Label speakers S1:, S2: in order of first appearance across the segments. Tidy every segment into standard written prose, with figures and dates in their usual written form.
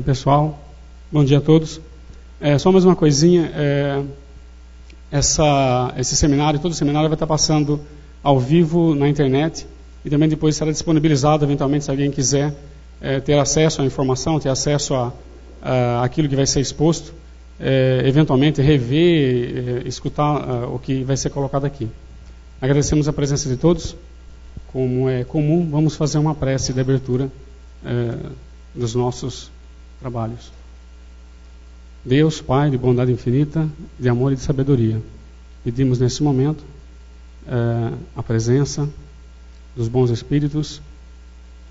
S1: Pessoal, bom dia a todos. Só mais uma coisinha, esse seminário, todo o seminário vai estar passando ao vivo na internet e também depois será disponibilizado, eventualmente, se alguém quiser ter acesso à informação, ter acesso a aquilo que vai ser exposto, eventualmente rever, escutar o que vai ser colocado aqui. Agradecemos a presença de todos. Como é comum, vamos fazer uma prece de abertura dos nossos trabalhos. Deus, Pai de bondade infinita, de amor e de sabedoria, pedimos nesse momento a presença dos bons espíritos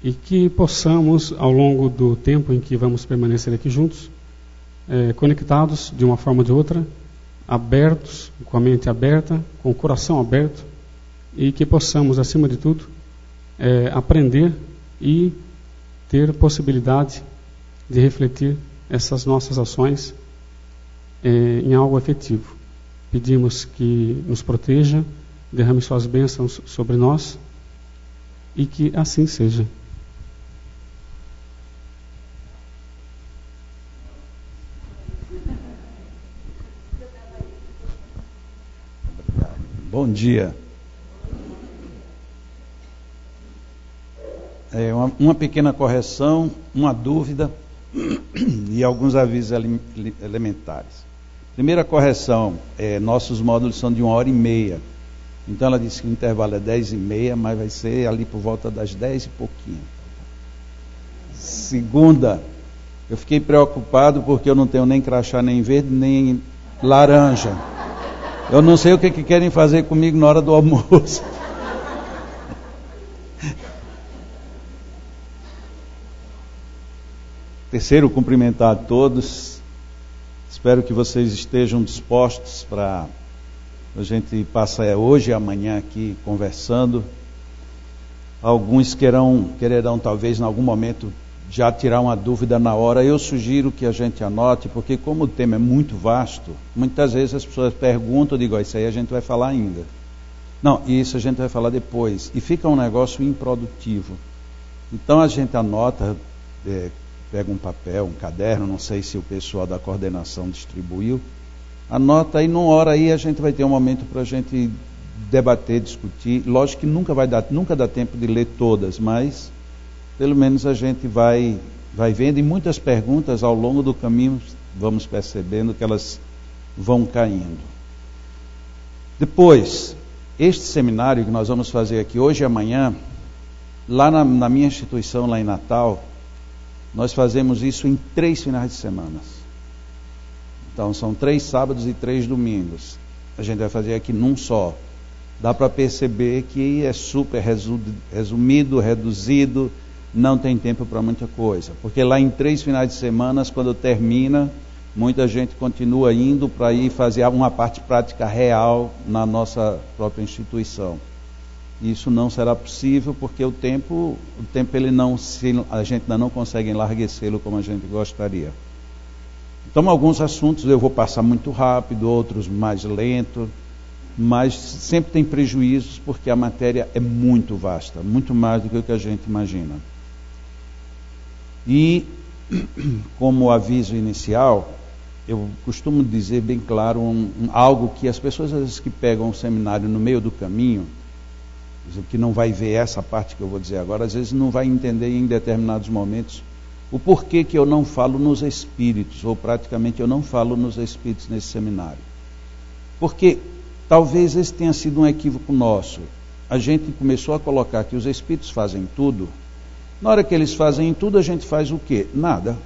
S1: e que possamos, ao longo do tempo em que vamos permanecer aqui juntos, conectados de uma forma ou de outra, abertos, com a mente aberta, com o coração aberto, e que possamos, acima de tudo, aprender e ter possibilidade de refletir essas nossas ações em algo efetivo. Pedimos que nos proteja, derrame suas bênçãos sobre nós e que assim seja.
S2: Bom dia. Uma pequena correção, uma dúvida e alguns avisos elementares. Primeira correção, nossos módulos são de 1h30. Então ela disse que o intervalo é 10h30, mas vai ser ali por volta das 10 e pouquinho. Segunda, eu fiquei preocupado porque eu não tenho nem crachá, nem verde, nem laranja. Eu não sei o que querem fazer comigo na hora do almoço. Terceiro, cumprimentar a todos. Espero que vocês estejam dispostos para a gente passar hoje e amanhã aqui conversando. Alguns quererão talvez em algum momento já tirar uma dúvida na hora. Eu sugiro que a gente anote, porque como o tema é muito vasto, muitas vezes as pessoas perguntam, eu digo, isso aí a gente vai falar ainda. Não, isso a gente vai falar depois. E fica um negócio improdutivo. Então a gente anota, pega um papel, um caderno, não sei se o pessoal da coordenação distribuiu, anota aí, numa hora aí a gente vai ter um momento para a gente debater, discutir. Lógico que nunca dá tempo de ler todas, mas pelo menos a gente vai vendo, e muitas perguntas ao longo do caminho vamos percebendo que elas vão caindo. Depois, este seminário que nós vamos fazer aqui hoje e amanhã, lá na minha instituição, lá em Natal, nós fazemos isso em 3 finais de semana. Então são 3 sábados e 3 domingos. A gente vai fazer aqui num só. Dá para perceber que é super resumido, reduzido, não tem tempo para muita coisa. Porque lá em 3 finais de semana, quando termina, muita gente continua indo para ir fazer uma parte prática real na nossa própria instituição. Isso não será possível porque o tempo a gente ainda não consegue enlarguecê-lo como a gente gostaria. Então alguns assuntos eu vou passar muito rápido, outros mais lento, mas sempre tem prejuízos porque a matéria é muito vasta, muito mais do que o que a gente imagina. E como aviso inicial, eu costumo dizer bem claro algo que as pessoas às vezes que pegam um seminário no meio do caminho, que não vai ver essa parte que eu vou dizer agora, às vezes não vai entender em determinados momentos o porquê que eu não falo nos espíritos, ou praticamente eu não falo nos espíritos nesse seminário. Porque talvez esse tenha sido um equívoco nosso. A gente começou a colocar que os espíritos fazem tudo. Na hora que eles fazem tudo, a gente faz o quê? Nada.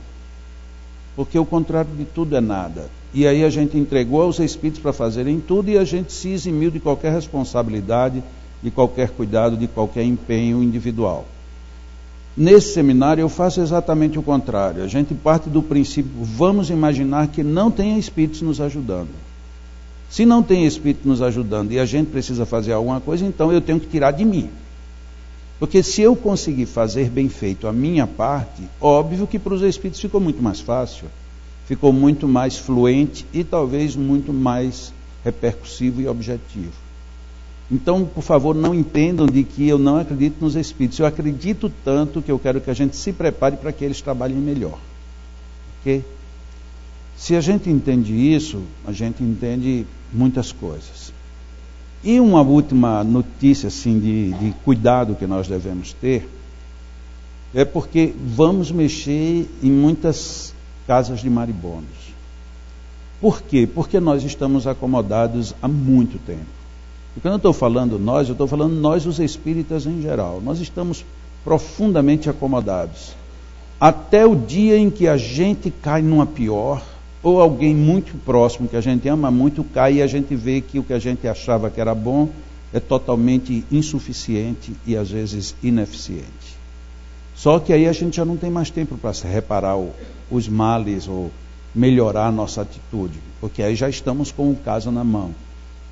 S2: Porque o contrário de tudo é nada. E aí a gente entregou aos espíritos para fazerem tudo e a gente se eximiu de qualquer responsabilidade, de qualquer cuidado, de qualquer empenho individual. Nesse seminário eu faço exatamente o contrário. A gente parte do princípio, vamos imaginar que não tem espíritos nos ajudando. Se não tem espírito nos ajudando e a gente precisa fazer alguma coisa, então eu tenho que tirar de mim. Porque se eu conseguir fazer bem feito a minha parte, óbvio que para os espíritos ficou muito mais fácil, ficou muito mais fluente e talvez muito mais repercussivo e objetivo. Então, por favor, não entendam de que eu não acredito nos espíritos. Eu acredito tanto que eu quero que a gente se prepare para que eles trabalhem melhor. quê? Se a gente entende isso, a gente entende muitas coisas. E uma última notícia assim, de cuidado que nós devemos ter, é porque vamos mexer em muitas casas de maribondos. Por quê? Porque nós estamos acomodados há muito tempo. E quando eu estou falando nós, eu estou falando nós, os espíritas em geral. Nós estamos profundamente acomodados. Até o dia em que a gente cai numa pior, ou alguém muito próximo que a gente ama muito cai e a gente vê que o que a gente achava que era bom é totalmente insuficiente e às vezes ineficiente. Só que aí a gente já não tem mais tempo para reparar os males ou melhorar a nossa atitude, porque aí já estamos com o caso na mão.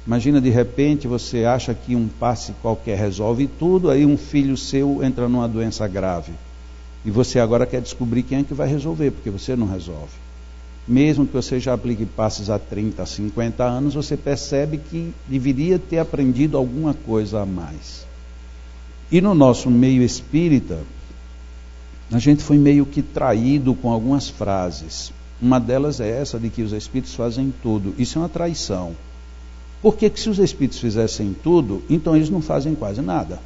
S2: Imagina, de repente, você acha que um passe qualquer resolve tudo, aí um filho seu entra numa doença grave. E você agora quer descobrir quem é que vai resolver, porque você não resolve. Mesmo que você já aplique passes há 30, 50 anos, você percebe que deveria ter aprendido alguma coisa a mais. E no nosso meio espírita, a gente foi meio que traído com algumas frases. Uma delas é essa de que os espíritos fazem tudo. Isso é uma traição. Porque que se os espíritos fizessem tudo, então eles não fazem quase nada.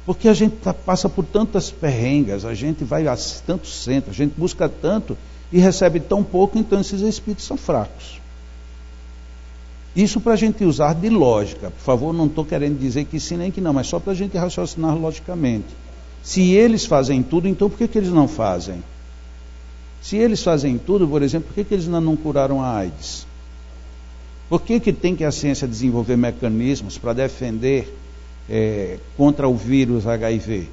S2: Porque a gente passa por tantas perrengas, a gente vai a tantos centros, a gente busca tanto e recebe tão pouco, então esses espíritos são fracos. Isso para a gente usar de lógica. Por favor, não estou querendo dizer que sim nem que não, mas só para a gente raciocinar logicamente. Se eles fazem tudo, então por que eles não fazem? Se eles fazem tudo, por exemplo, por que eles ainda não curaram a AIDS? Por que tem que a ciência desenvolver mecanismos para defender contra o vírus HIV?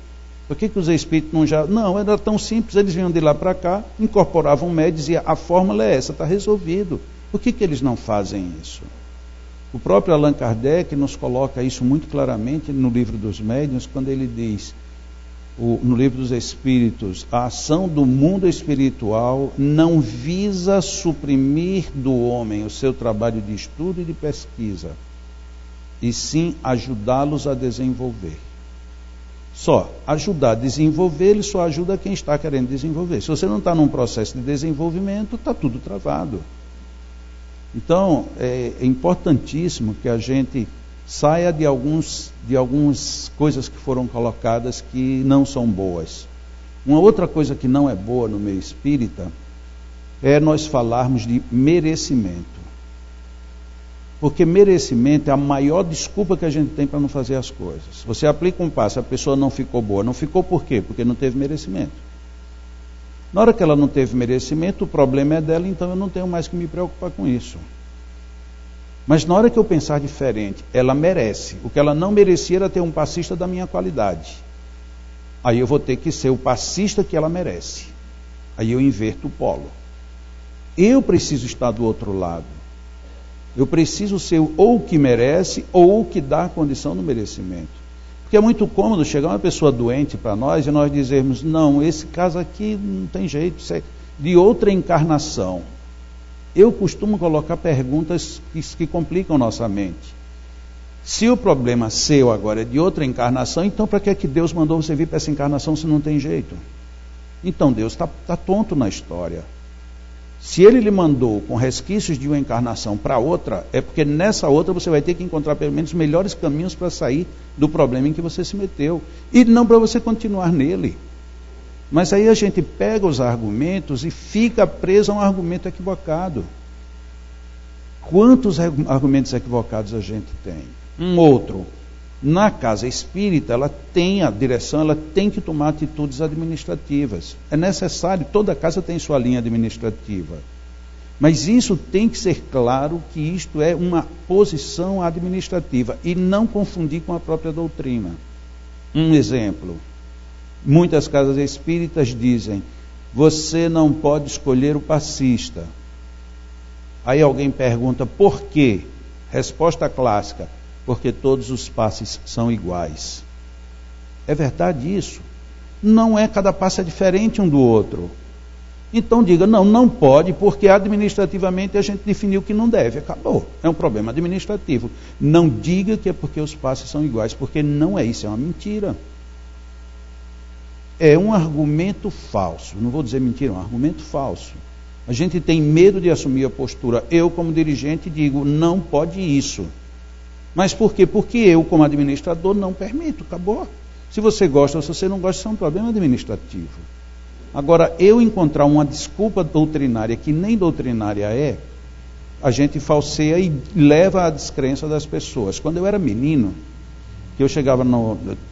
S2: Por que os espíritos não já... Não, era tão simples, eles vinham de lá para cá, incorporavam o médico e diziam, a fórmula é essa, está resolvido. Por que eles não fazem isso? O próprio Allan Kardec nos coloca isso muito claramente no livro dos médiuns, quando ele diz, no livro dos Espíritos, a ação do mundo espiritual não visa suprimir do homem o seu trabalho de estudo e de pesquisa, e sim ajudá-los a desenvolver. Só ajudar a desenvolver, ele só ajuda quem está querendo desenvolver. Se você não está num processo de desenvolvimento, está tudo travado. Então, é importantíssimo que a gente saia de algumas coisas que foram colocadas que não são boas. Uma outra coisa que não é boa no meio espírita é nós falarmos de merecimento. Porque merecimento é a maior desculpa que a gente tem para não fazer as coisas. Você aplica um passe, a pessoa não ficou boa. Não ficou por quê? Porque não teve merecimento. Na hora que ela não teve merecimento, o problema é dela, então eu não tenho mais que me preocupar com isso. Mas na hora que eu pensar diferente, ela merece. O que ela não merecia era ter um passista da minha qualidade. Aí eu vou ter que ser o passista que ela merece. Aí eu inverto o polo. Eu preciso estar do outro lado. Eu preciso ser ou o que merece ou o que dá a condição do merecimento. Porque é muito cômodo chegar uma pessoa doente para nós e nós dizermos, não, esse caso aqui não tem jeito, isso é de outra encarnação. Eu costumo colocar perguntas que complicam nossa mente. Se o problema seu agora é de outra encarnação, então para que é que Deus mandou você vir para essa encarnação se não tem jeito? Então Deus está tonto na história. Se Ele lhe mandou com resquícios de uma encarnação para outra, é porque nessa outra você vai ter que encontrar pelo menos melhores caminhos para sair do problema em que você se meteu. E não para você continuar nele. Mas aí a gente pega os argumentos e fica preso a um argumento equivocado. Quantos argumentos equivocados a gente tem? Um outro. Na casa espírita, ela tem a direção, ela tem que tomar atitudes administrativas. É necessário, toda casa tem sua linha administrativa. Mas isso tem que ser claro que isto é uma posição administrativa e não confundir com a própria doutrina. Um exemplo. Muitas casas espíritas dizem, você não pode escolher o passista. Aí alguém pergunta, por quê? Resposta clássica, porque todos os passes são iguais. É verdade isso? Não é, cada passe é diferente um do outro. Então diga, não pode, porque administrativamente a gente definiu que não deve, acabou. É um problema administrativo. Não diga que é porque os passes são iguais, porque não é isso, é uma mentira. é um argumento falso. Não vou dizer mentira, é um argumento falso. A gente tem medo de assumir a postura. Eu, como dirigente, digo, não pode isso. Mas por quê? Porque eu, como administrador, não permito. Acabou. Se você gosta ou se você não gosta, isso é um problema administrativo. Agora, eu encontrar uma desculpa doutrinária que nem doutrinária é, a gente falseia e leva à descrença das pessoas. Quando eu era menino, que eu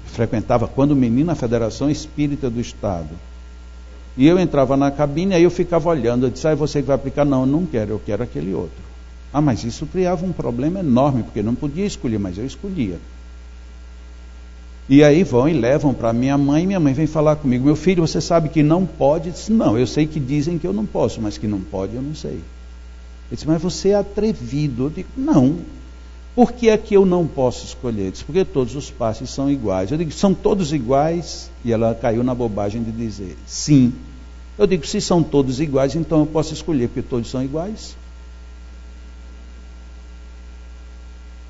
S2: frequentava, quando menino, a Federação Espírita do Estado. E eu entrava na cabine, aí eu ficava olhando, eu disse, você que vai aplicar? Não, eu não quero, eu quero aquele outro. Mas isso criava um problema enorme, porque eu não podia escolher, mas eu escolhia. E aí vão e levam para minha mãe vem falar comigo, meu filho, você sabe que não pode? Eu disse, não, eu sei que dizem que eu não posso, mas que não pode eu não sei. Ele disse, mas você é atrevido. Eu digo, não. Por que é que eu não posso escolher? Ele disse, porque todos os passes são iguais. Eu digo, são todos iguais? E ela caiu na bobagem de dizer, sim. Eu digo, se são todos iguais, então eu posso escolher, porque todos são iguais.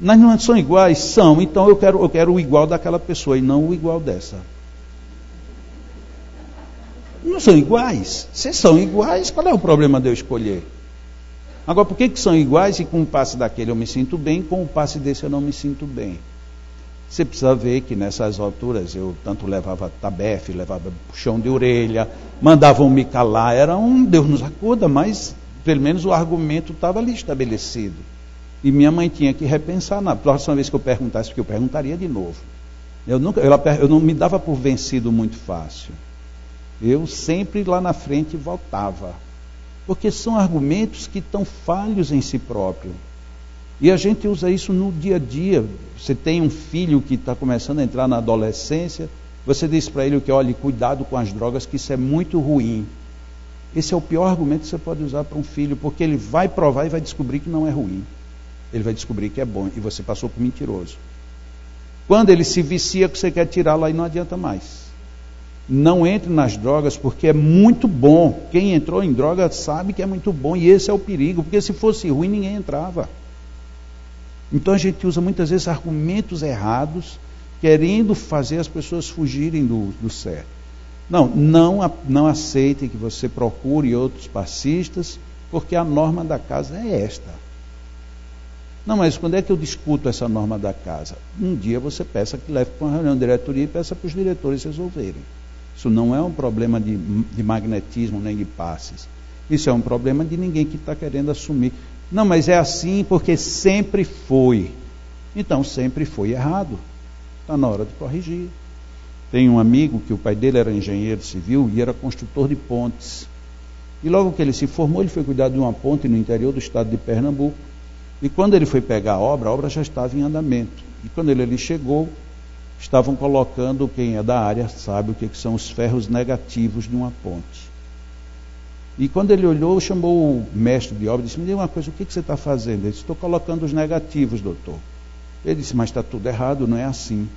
S2: Mas não são iguais? São, então eu quero o igual daquela pessoa e não o igual dessa. Não são iguais? Se são iguais, qual é o problema de eu escolher? Agora, por que são iguais e com o passe daquele eu me sinto bem, com o passe desse eu não me sinto bem? Você precisa ver que nessas alturas eu tanto levava tabefe, levava puxão de orelha, mandavam me calar, era um Deus nos acuda, mas pelo menos o argumento estava ali estabelecido. E minha mãe tinha que repensar, na próxima vez que eu perguntasse, porque eu perguntaria de novo. Eu não me dava por vencido muito fácil. Eu sempre lá na frente voltava. Porque são argumentos que estão falhos em si próprio. E a gente usa isso no dia a dia. Você tem um filho que está começando a entrar na adolescência, você diz para ele que, olha, cuidado com as drogas, que isso é muito ruim. Esse é o pior argumento que você pode usar para um filho, porque ele vai provar e vai descobrir que não é ruim. Ele vai descobrir que é bom, e você passou por mentiroso. Quando ele se vicia, que você quer tirá-lo, aí não adianta mais. Não entre nas drogas, porque é muito bom. Quem entrou em droga sabe que é muito bom, e esse é o perigo, porque se fosse ruim, ninguém entrava. Então a gente usa muitas vezes argumentos errados, querendo fazer as pessoas fugirem do certo. Não aceite que você procure outros passistas, porque a norma da casa é esta. Não, mas quando é que eu discuto essa norma da casa? Um dia você peça que leve para uma reunião de diretoria e peça para os diretores resolverem. Isso não é um problema de magnetismo nem de passes. Isso é um problema de ninguém que está querendo assumir. Não, mas é assim porque sempre foi. Então, sempre foi errado. Está na hora de corrigir. Tem um amigo que o pai dele era engenheiro civil e era construtor de pontes. E logo que ele se formou, ele foi cuidar de uma ponte no interior do estado de Pernambuco. E quando ele foi pegar a obra já estava em andamento. E quando ele chegou, estavam colocando, quem é da área sabe o que são os ferros negativos de uma ponte. E quando ele olhou, chamou o mestre de obra e disse, me diga uma coisa, o que você está fazendo? Ele disse, estou colocando os negativos, doutor. Ele disse, mas está tudo errado, não é assim.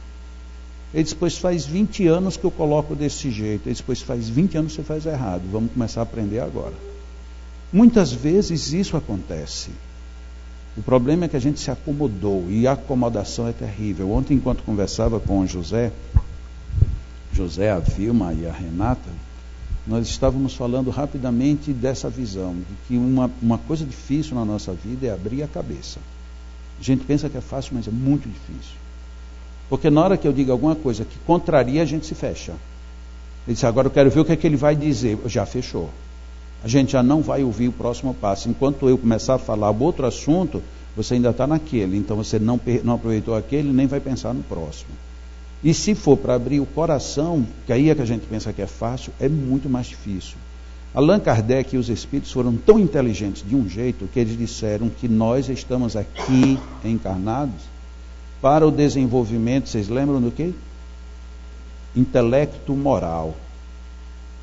S2: Ele disse, pois faz 20 anos que eu coloco desse jeito. Ele disse, pois faz 20 anos que você faz errado, vamos começar a aprender agora. Muitas vezes isso acontece. O problema é que a gente se acomodou, e a acomodação é terrível. Ontem, enquanto conversava com o José, a Vilma e a Renata, nós estávamos falando rapidamente dessa visão, de que uma coisa difícil na nossa vida é abrir a cabeça. A gente pensa que é fácil, mas é muito difícil. Porque na hora que eu digo alguma coisa que contraria, a gente se fecha. Ele disse, agora eu quero ver o que é que ele vai dizer. Já fechou. A gente já não vai ouvir o próximo passo. Enquanto eu começar a falar outro assunto, você ainda está naquele. Então você não aproveitou aquele, nem vai pensar no próximo. E se for para abrir o coração, que aí é que a gente pensa que é fácil, é muito mais difícil. Allan Kardec e os espíritos foram tão inteligentes de um jeito que eles disseram que nós estamos aqui encarnados para o desenvolvimento, vocês lembram do quê? Intelecto moral.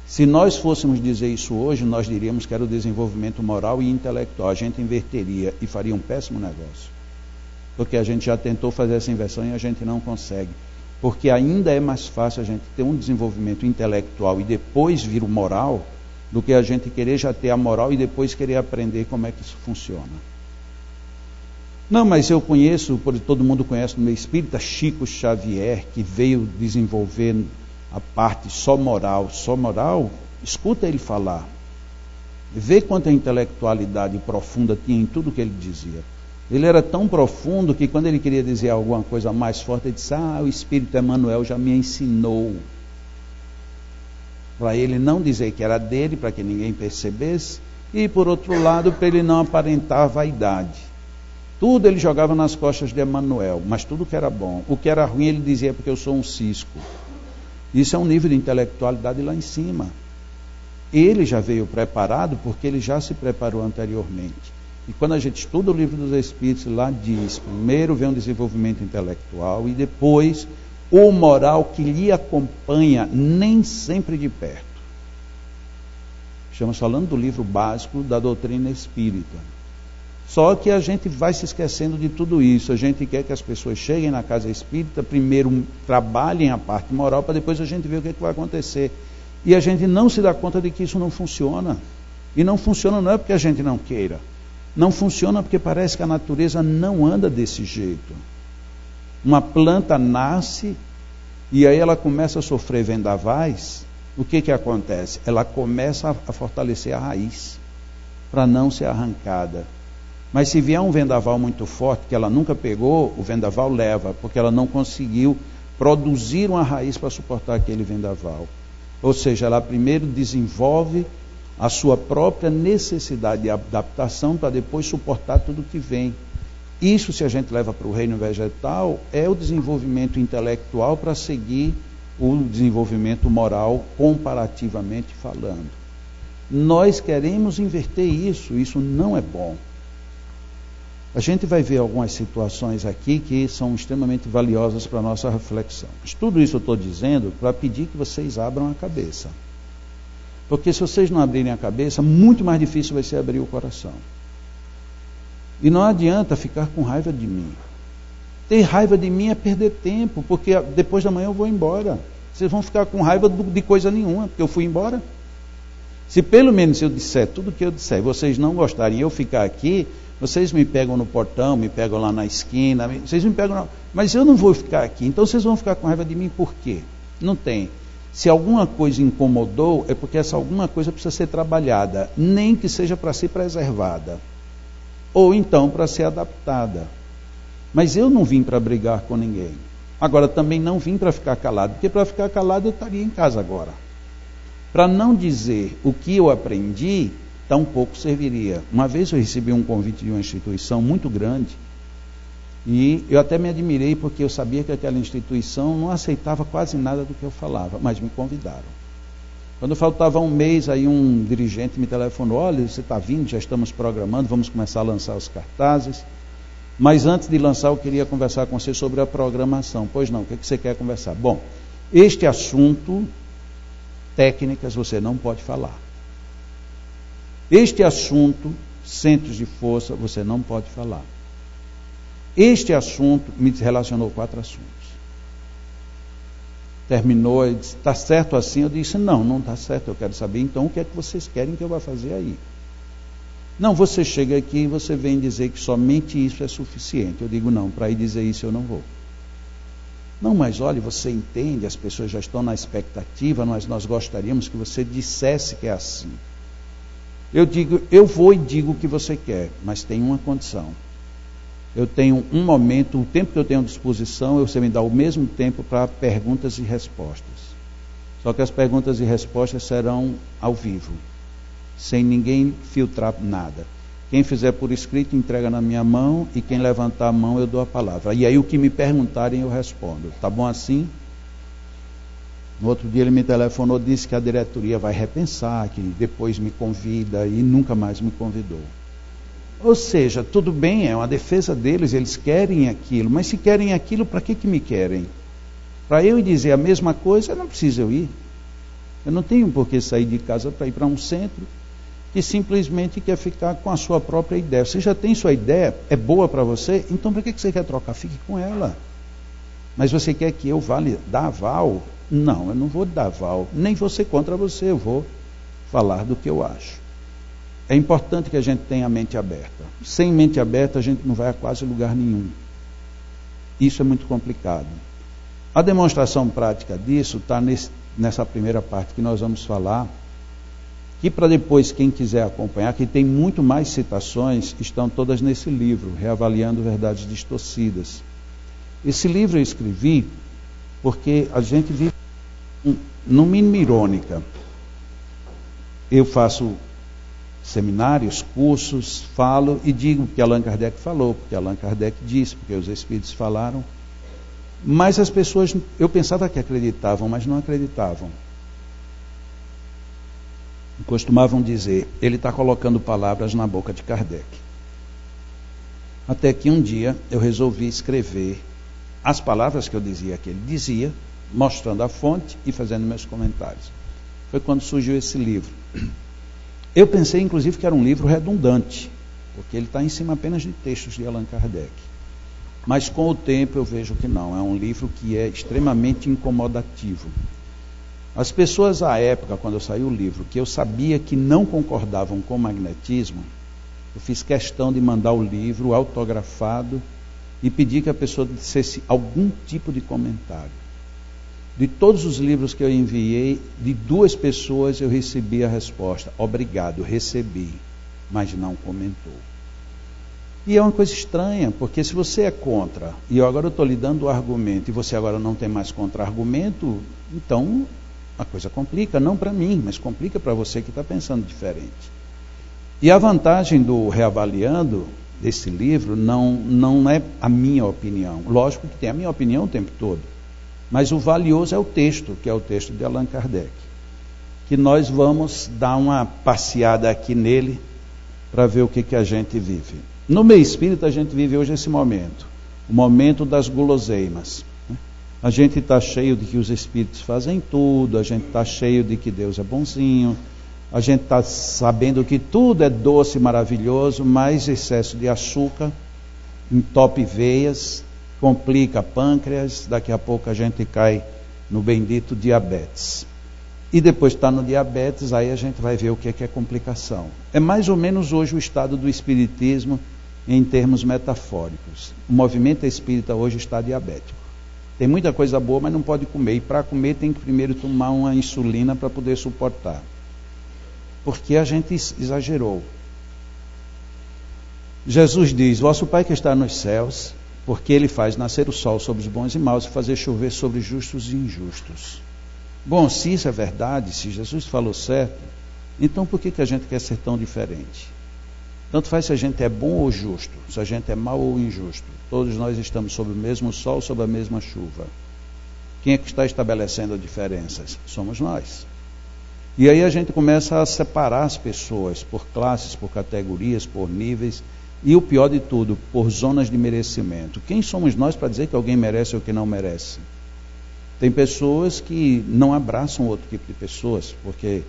S2: Se nós fôssemos dizer isso hoje, nós diríamos que era o desenvolvimento moral e intelectual. A gente inverteria e faria um péssimo negócio. Porque a gente já tentou fazer essa inversão e a gente não consegue. Porque ainda é mais fácil a gente ter um desenvolvimento intelectual e depois vir o moral, do que a gente querer já ter a moral e depois querer aprender como é que isso funciona. Não, mas eu conheço, todo mundo conhece no meio espírita, Chico Xavier, que veio desenvolver a parte só moral, escuta ele falar. Vê quanta intelectualidade profunda tinha em tudo que ele dizia. Ele era tão profundo que quando ele queria dizer alguma coisa mais forte, ele disse, o Espírito Emmanuel já me ensinou. Para ele não dizer que era dele, para que ninguém percebesse, e por outro lado, para ele não aparentar vaidade. Tudo ele jogava nas costas de Emmanuel, mas tudo que era bom. O que era ruim ele dizia porque eu sou um cisco. Isso é um nível de intelectualidade lá em cima. Ele já veio preparado porque ele já se preparou anteriormente. E quando a gente estuda o Livro dos Espíritos, lá diz, primeiro vem um desenvolvimento intelectual e depois o moral que lhe acompanha, nem sempre de perto. Estamos falando do livro básico da doutrina espírita. Só que a gente vai se esquecendo de tudo isso. A gente quer que as pessoas cheguem na casa espírita, primeiro trabalhem a parte moral, para depois a gente ver o que vai acontecer. E a gente não se dá conta de que isso não funciona. E não funciona não é porque a gente não queira. Não funciona porque parece que a natureza não anda desse jeito. Uma planta nasce e aí ela começa a sofrer vendavais. O que acontece? Ela começa a fortalecer a raiz para não ser arrancada. Mas se vier um vendaval muito forte que ela nunca pegou, o vendaval leva, porque ela não conseguiu produzir uma raiz para suportar aquele vendaval. Ou seja, ela primeiro desenvolve a sua própria necessidade de adaptação para depois suportar tudo que vem. Isso, se a gente leva para o reino vegetal, é o desenvolvimento intelectual para seguir o desenvolvimento moral, comparativamente falando. Nós queremos inverter isso não é bom. A gente vai ver algumas situações aqui que são extremamente valiosas para a nossa reflexão. Mas tudo isso eu estou dizendo para pedir que vocês abram a cabeça. Porque se vocês não abrirem a cabeça, muito mais difícil vai ser abrir o coração. E não adianta ficar com raiva de mim. Ter raiva de mim é perder tempo, porque depois da manhã eu vou embora. Vocês vão ficar com raiva de coisa nenhuma, porque eu fui embora. Se pelo menos eu disser tudo o que eu disser, vocês não gostarem eu ficar aqui, vocês me pegam no portão, me pegam lá na esquina, vocês me pegam mas eu não vou ficar aqui. Então vocês vão ficar com raiva de mim por quê? Não tem. Se alguma coisa incomodou, é porque essa alguma coisa precisa ser trabalhada, nem que seja para ser preservada, ou então para ser adaptada. Mas eu não vim para brigar com ninguém. Agora também não vim para ficar calado, porque para ficar calado eu estaria em casa agora. Para não dizer o que eu aprendi, tampouco serviria. Uma vez eu recebi um convite de uma instituição muito grande, e eu até me admirei porque eu sabia que aquela instituição não aceitava quase nada do que eu falava, mas me convidaram. Quando faltava um mês, aí um dirigente me telefonou, olha, você está vindo, já estamos programando, vamos começar a lançar os cartazes, mas antes de lançar eu queria conversar com você sobre a programação. Pois não, o que você quer conversar? Bom, este assunto, técnicas você não pode falar. Este assunto, centros de força, você não pode falar. Este assunto me relacionou 4 assuntos. Terminou, ele disse, está certo assim? Eu disse, não está certo, eu quero saber então o que é que vocês querem que eu vá fazer aí. Não, você chega aqui e você vem dizer que somente isso é suficiente. Eu digo, não, para ir dizer isso eu não vou. Não, mas olha, você entende, as pessoas já estão na expectativa, nós gostaríamos que você dissesse que é assim. Eu digo, eu vou e digo o que você quer, mas tem uma condição. Eu tenho um momento, o tempo que eu tenho à disposição, você me dá o mesmo tempo para perguntas e respostas. Só que as perguntas e respostas serão ao vivo, sem ninguém filtrar nada. Quem fizer por escrito, entrega na minha mão, e quem levantar a mão, eu dou a palavra. E aí o que me perguntarem, eu respondo. Tá bom assim? No outro dia ele me telefonou, disse que a diretoria vai repensar, que depois me convida, e nunca mais me convidou. Ou seja, tudo bem, é uma defesa deles, eles querem aquilo, mas se querem aquilo, para que me querem? Para eu dizer a mesma coisa, não preciso eu ir. Eu não tenho por que sair de casa para ir para um centro que simplesmente quer ficar com a sua própria ideia. Você já tem sua ideia, é boa para você, então para que você quer trocar? Fique com ela. Mas você quer que eu vá lhe dar aval? Não, eu não vou dar aval, nem vou ser contra você, eu vou falar do que eu acho. É importante que a gente tenha a mente aberta. Sem mente aberta a gente não vai a quase lugar nenhum. Isso é muito complicado. A demonstração prática disso está nessa primeira parte que nós vamos falar, que para depois quem quiser acompanhar, que tem muito mais citações, estão todas nesse livro, Reavaliando Verdades Distorcidas. Esse livro eu escrevi porque a gente vive no mínimo irônica. Eu faço seminários, cursos, falo e digo que Allan Kardec falou, porque Allan Kardec disse, porque os Espíritos falaram. Mas as pessoas, eu pensava que acreditavam, mas não acreditavam. Costumavam dizer, ele está colocando palavras na boca de Kardec. Até que um dia eu resolvi escrever as palavras que eu dizia que ele dizia, mostrando a fonte e fazendo meus comentários. Foi quando surgiu esse livro. Eu pensei, inclusive, que era um livro redundante, porque ele está em cima apenas de textos de Allan Kardec. Mas com o tempo eu vejo que não, é um livro que é extremamente incomodativo. As pessoas à época, quando eu saí o livro, que eu sabia que não concordavam com o magnetismo, eu fiz questão de mandar o livro autografado e pedir que a pessoa dissesse algum tipo de comentário. De todos os livros que eu enviei, de 2 pessoas eu recebi a resposta: obrigado, recebi, mas não comentou. E é uma coisa estranha, porque se você é contra, e eu agora estou lhe dando o argumento, e você agora não tem mais contra-argumento, então a coisa complica, não para mim, mas complica para você que está pensando diferente. E a vantagem do Reavaliando, desse livro, não é a minha opinião. Lógico que tem a minha opinião o tempo todo, mas o valioso é o texto, que é o texto de Allan Kardec, que nós vamos dar uma passeada aqui nele, para ver o que a gente vive. No meio espírita a gente vive hoje esse momento, o momento das guloseimas. A gente está cheio de que os espíritos fazem tudo, a gente está cheio de que Deus é bonzinho, a gente está sabendo que tudo é doce e maravilhoso, mas excesso de açúcar entope veias, complica pâncreas, daqui a pouco a gente cai no bendito diabetes. E depois está no diabetes, aí a gente vai ver o que é complicação. É mais ou menos hoje o estado do espiritismo em termos metafóricos. O movimento espírita hoje está diabético. Tem muita coisa boa, mas não pode comer. E para comer tem que primeiro tomar uma insulina para poder suportar. Porque a gente exagerou. Jesus diz: vosso Pai que está nos céus, porque Ele faz nascer o sol sobre os bons e maus e fazer chover sobre justos e injustos. Bom, se isso é verdade, se Jesus falou certo, então por que a gente quer ser tão diferente? Tanto faz se a gente é bom ou justo, se a gente é mau ou injusto. Todos nós estamos sob o mesmo sol, sob a mesma chuva. Quem é que está estabelecendo as diferenças? Somos nós. E aí a gente começa a separar as pessoas por classes, por categorias, por níveis, e o pior de tudo, por zonas de merecimento. Quem somos nós para dizer que alguém merece ou que não merece? Tem pessoas que não abraçam outro tipo de pessoas, porque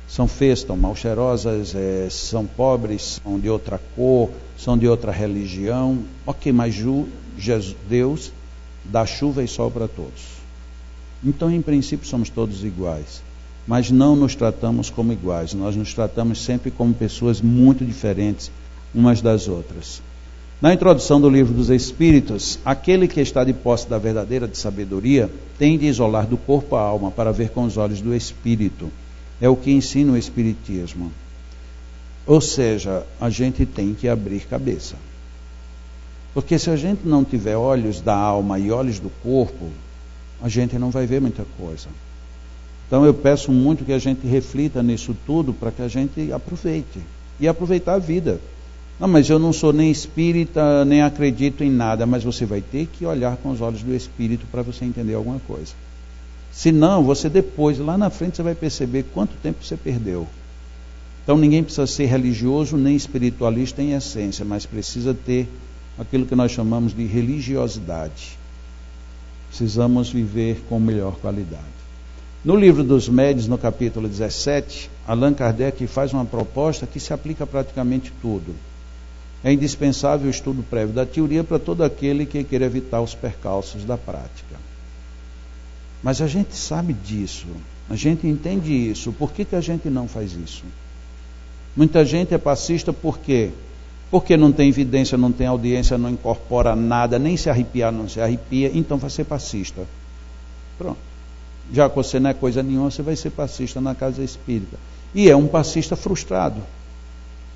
S2: são feias, estão mal cheirosas, são pobres, são de outra cor, são de outra religião. Ok, mas Deus dá chuva e sol para todos. Então, em princípio, somos todos iguais. Mas não nos tratamos como iguais, nós nos tratamos sempre como pessoas muito diferentes umas das outras. Na introdução do Livro dos Espíritos, aquele que está de posse da verdadeira de sabedoria tem de isolar do corpo a alma para ver com os olhos do Espírito. É o que ensina o Espiritismo. Ou seja, a gente tem que abrir cabeça. Porque se a gente não tiver olhos da alma e olhos do corpo, a gente não vai ver muita coisa. Então eu peço muito que a gente reflita nisso tudo para que a gente aproveite. E aproveitar a vida. Não, mas eu não sou nem espírita, nem acredito em nada. Mas você vai ter que olhar com os olhos do Espírito para você entender alguma coisa. Senão, você depois, lá na frente, você vai perceber quanto tempo você perdeu. Então ninguém precisa ser religioso nem espiritualista em essência, mas precisa ter aquilo que nós chamamos de religiosidade. Precisamos viver com melhor qualidade. No Livro dos Médiuns, no capítulo 17, Allan Kardec faz uma proposta que se aplica a praticamente tudo. É indispensável o estudo prévio da teoria para todo aquele que queira evitar os percalços da prática. Mas a gente sabe disso, a gente entende isso. Por que a gente não faz isso? Muita gente é passista por quê? Porque não tem evidência, não tem audiência, não incorpora nada, nem se arrepiar não se arrepia, então vai ser passista. Pronto. Já que você não é coisa nenhuma, você vai ser passista na casa espírita. E é um passista frustrado.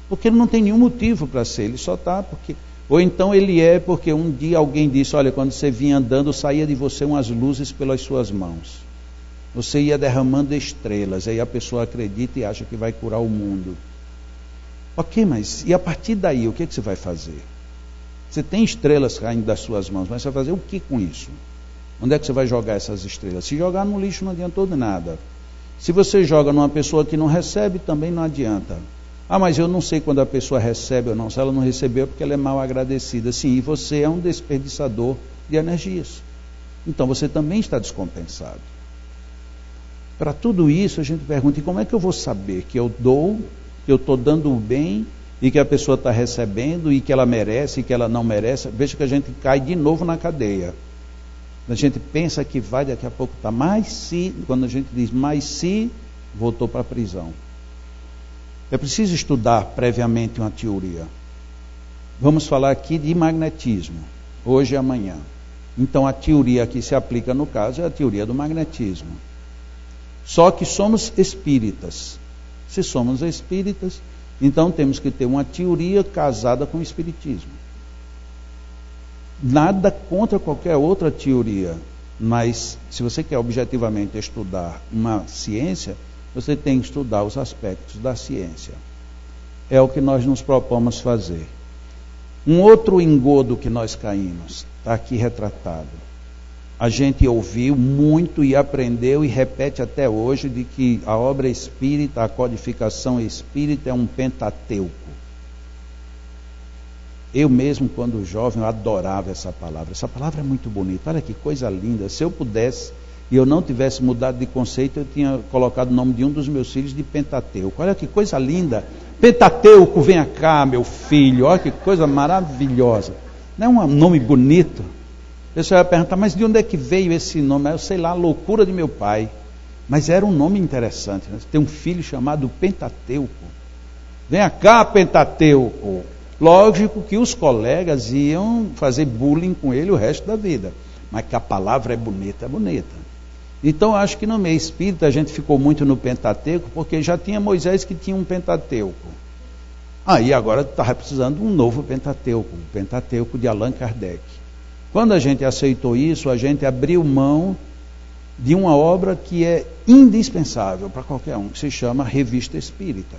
S2: Porque ele não tem nenhum motivo para ser, ele só está porque... Ou então ele é porque um dia alguém disse, olha, quando você vinha andando, saía de você umas luzes pelas suas mãos. Você ia derramando estrelas, aí a pessoa acredita e acha que vai curar o mundo. Ok, mas e a partir daí, o que você vai fazer? Você tem estrelas caindo das suas mãos, mas você vai fazer o que com isso? Onde é que você vai jogar essas estrelas? Se jogar no lixo não adiantou de nada. Se você joga numa pessoa que não recebe, também não adianta. Ah, mas eu não sei quando a pessoa recebe ou não. Se ela não recebeu, é porque ela é mal agradecida. Sim, e você é um desperdiçador de energias. Então você também está descompensado. Para tudo isso, a gente pergunta, e como é que eu vou saber que eu dou, que eu estou dando o bem, e que a pessoa está recebendo, e que ela merece, e que ela não merece? Veja que a gente cai de novo na cadeia. A gente pensa que vai, daqui a pouco está, mas se, quando a gente diz, mas se, voltou para a prisão. É preciso estudar previamente uma teoria. Vamos falar aqui de magnetismo, hoje e amanhã. Então a teoria que se aplica no caso é a teoria do magnetismo. Só que somos espíritas. Se somos espíritas, então temos que ter uma teoria casada com o espiritismo. Nada contra qualquer outra teoria, mas se você quer objetivamente estudar uma ciência, você tem que estudar os aspectos da ciência. É o que nós nos propomos fazer. Um outro engodo que nós caímos, está aqui retratado. A gente ouviu muito e aprendeu e repete até hoje de que a obra espírita, a codificação espírita é um pentateuco. Eu mesmo, quando jovem, eu adorava essa palavra. Essa palavra é muito bonita. Olha que coisa linda. Se eu pudesse e eu não tivesse mudado de conceito, eu tinha colocado o nome de um dos meus filhos de Pentateuco. Olha que coisa linda. Pentateuco, venha cá, meu filho. Olha que coisa maravilhosa. Não é um nome bonito? O pessoal vai perguntar, mas de onde é que veio esse nome? Eu sei lá, a loucura de meu pai. Mas era um nome interessante. Né? Tem um filho chamado Pentateuco. Venha cá, Pentateuco. Lógico que os colegas iam fazer bullying com ele o resto da vida. Mas que a palavra é bonita, é bonita. Então acho que no meio espírita a gente ficou muito no Pentateuco, porque já tinha Moisés que tinha um Pentateuco. E agora estava precisando de um novo Pentateuco, o Pentateuco de Allan Kardec. Quando a gente aceitou isso, a gente abriu mão de uma obra que é indispensável para qualquer um, que se chama Revista Espírita.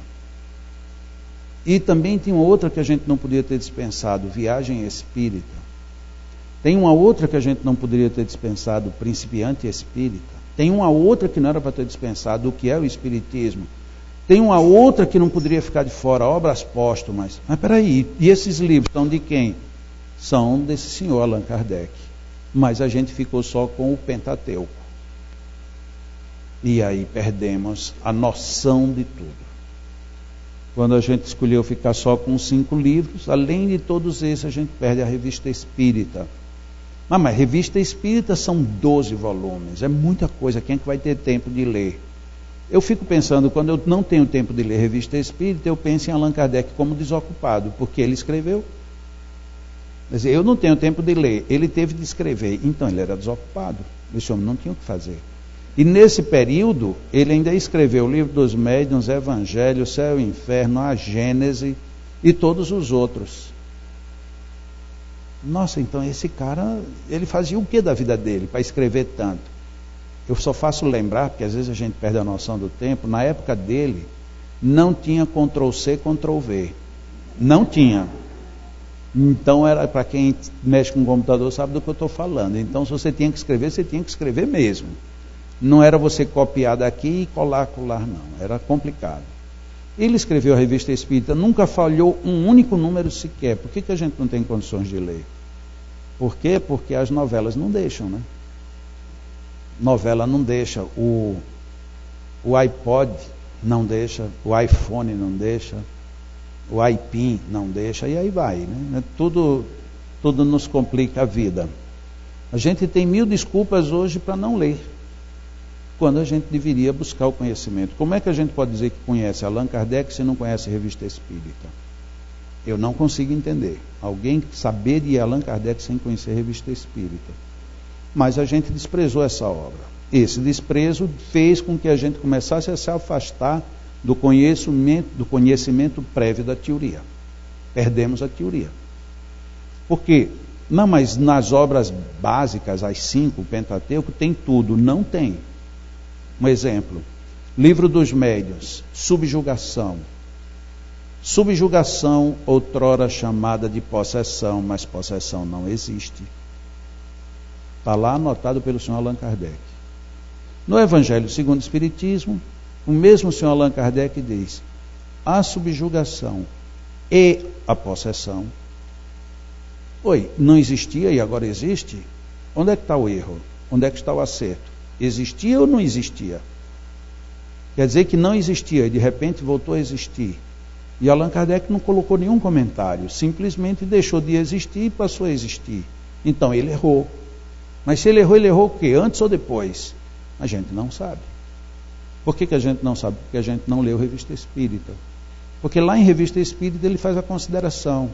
S2: E também tinha outra que a gente não podia ter dispensado, Viagem Espírita. Tem uma outra que a gente não poderia ter dispensado, Principiante Espírita. Tem uma outra que não era para ter dispensado, o que é o Espiritismo. Tem uma outra que não poderia ficar de fora, Obras Póstumas. Mas peraí, e esses livros são de quem? São desse senhor Allan Kardec. Mas a gente ficou só com o Pentateuco. E aí perdemos a noção de tudo. Quando a gente escolheu ficar só com 5 livros, além de todos esses, a gente perde a Revista Espírita. Mas Revista Espírita são 12 volumes, é muita coisa, quem é que vai ter tempo de ler? Eu fico pensando, quando eu não tenho tempo de ler Revista Espírita, eu penso em Allan Kardec como desocupado, porque ele escreveu. Quer dizer, eu não tenho tempo de ler, ele teve de escrever, então ele era desocupado, esse homem não tinha o que fazer. E nesse período, ele ainda escreveu o Livro dos Médiuns, Evangelho, Céu e Inferno, a Gênese e todos os outros. Nossa, então esse cara, ele fazia o que da vida dele para escrever tanto? Eu só faço lembrar, porque às vezes a gente perde a noção do tempo, na época dele, não tinha Ctrl+C, Ctrl+V. Não tinha. Então, era para quem mexe com o computador sabe do que eu estou falando. Então, se você tinha que escrever, você tinha que escrever mesmo. Não era você copiar daqui e colar, não. Era complicado. Ele escreveu a Revista Espírita, nunca falhou um único número sequer. Por que a gente não tem condições de ler? Por quê? Porque as novelas não deixam, né? Novela não deixa, o iPod não deixa, o iPhone não deixa, o iPin não deixa, e aí vai, né? Tudo nos complica a vida. A gente tem 1000 desculpas hoje para não ler, quando a gente deveria buscar o conhecimento. Como é que a gente pode dizer que conhece Allan Kardec se não conhece a Revista Espírita? Eu não consigo entender. Alguém saber de Allan Kardec sem conhecer a Revista Espírita. Mas a gente desprezou essa obra. esse desprezo fez com que a gente começasse a se afastar do conhecimento prévio da teoria. Perdemos a teoria. Por quê? Não, mas nas obras básicas, as 5, o Pentateuco, tem tudo. Não tem. Um exemplo. Livro dos Médiuns, subjugação. Subjugação, outrora chamada de possessão, mas possessão não existe. Está lá anotado pelo senhor Allan Kardec. No Evangelho segundo o Espiritismo, o mesmo senhor Allan Kardec diz: a subjugação e a possessão. Oi, não existia e agora existe? Onde é que está o erro? Onde é que está o acerto? Existia ou não existia? Quer dizer que não existia e de repente voltou a existir. E Allan Kardec não colocou nenhum comentário, simplesmente deixou de existir e passou a existir. Então ele errou. Mas se ele errou o quê? Antes ou depois? A gente não sabe. Por que a gente não sabe? Porque a gente não leu Revista Espírita. Porque lá em Revista Espírita ele faz a consideração.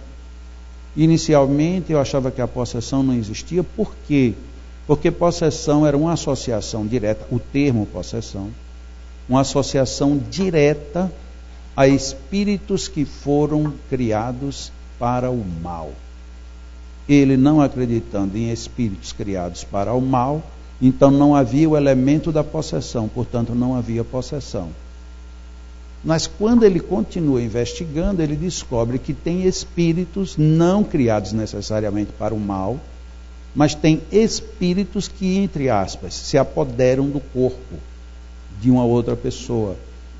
S2: Inicialmente eu achava que a possessão não existia. Por quê? Porque possessão era uma associação direta, o termo possessão, uma associação direta a espíritos que foram criados para o mal. Ele não acreditando em espíritos criados para o mal, então não havia o elemento da possessão, portanto não havia possessão. Mas quando ele continua investigando, ele descobre que tem espíritos não criados necessariamente para o mal, mas tem espíritos que, entre aspas, se apoderam do corpo de uma outra pessoa.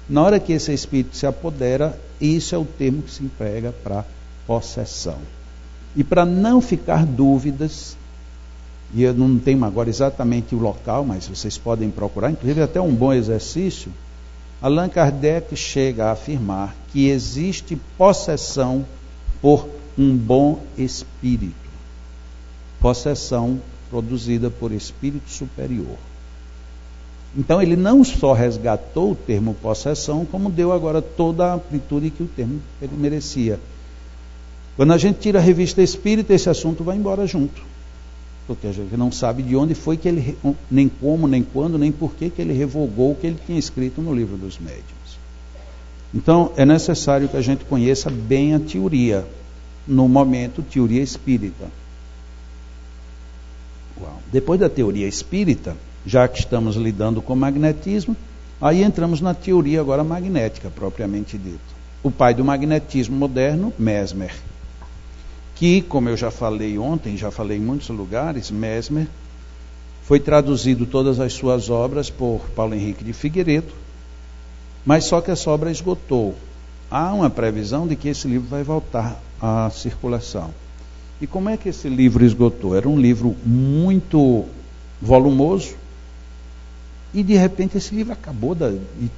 S2: Na hora que esse espírito se apodera, isso é o termo que se emprega para possessão. E para não ficar dúvidas, e eu não tenho agora exatamente o local, mas vocês podem procurar, inclusive até um bom exercício, Allan Kardec chega a afirmar que existe possessão por um bom espírito. Possessão produzida por espírito superior. Então ele não só resgatou o termo possessão, como deu agora toda a amplitude que o termo ele merecia. Quando a gente tira a Revista Espírita, esse assunto vai embora junto. Porque a gente não sabe de onde foi que ele, nem como, nem quando, nem por que ele revogou o que ele tinha escrito no Livro dos Médiuns. Então é necessário que a gente conheça bem a teoria, no momento, teoria espírita. Depois da teoria espírita, já que estamos lidando com magnetismo, aí entramos na teoria agora magnética, propriamente dito. O pai do magnetismo moderno, Mesmer, que, como eu já falei ontem, já falei em muitos lugares, Mesmer foi traduzido todas as suas obras por Paulo Henrique de Figueiredo, mas só que essa obra esgotou. Há uma previsão de que esse livro vai voltar à circulação. E como é que esse livro esgotou? Era um livro muito volumoso, e de repente esse livro acabou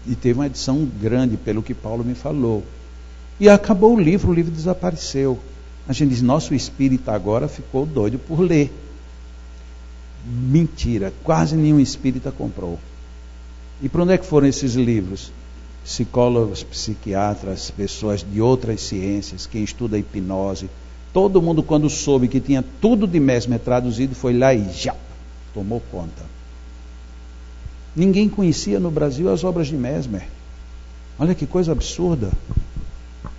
S2: e teve uma edição grande, pelo que Paulo me falou. E acabou o livro desapareceu. A gente diz, nosso espírita agora ficou doido por ler. Mentira, quase nenhum espírita comprou. E para onde é que foram esses livros? Psicólogos, psiquiatras, pessoas de outras ciências, quem estuda hipnose, todo mundo quando soube que tinha tudo de Mesmer traduzido, foi lá e já tomou conta. Ninguém conhecia no Brasil as obras de Mesmer. Olha que coisa absurda.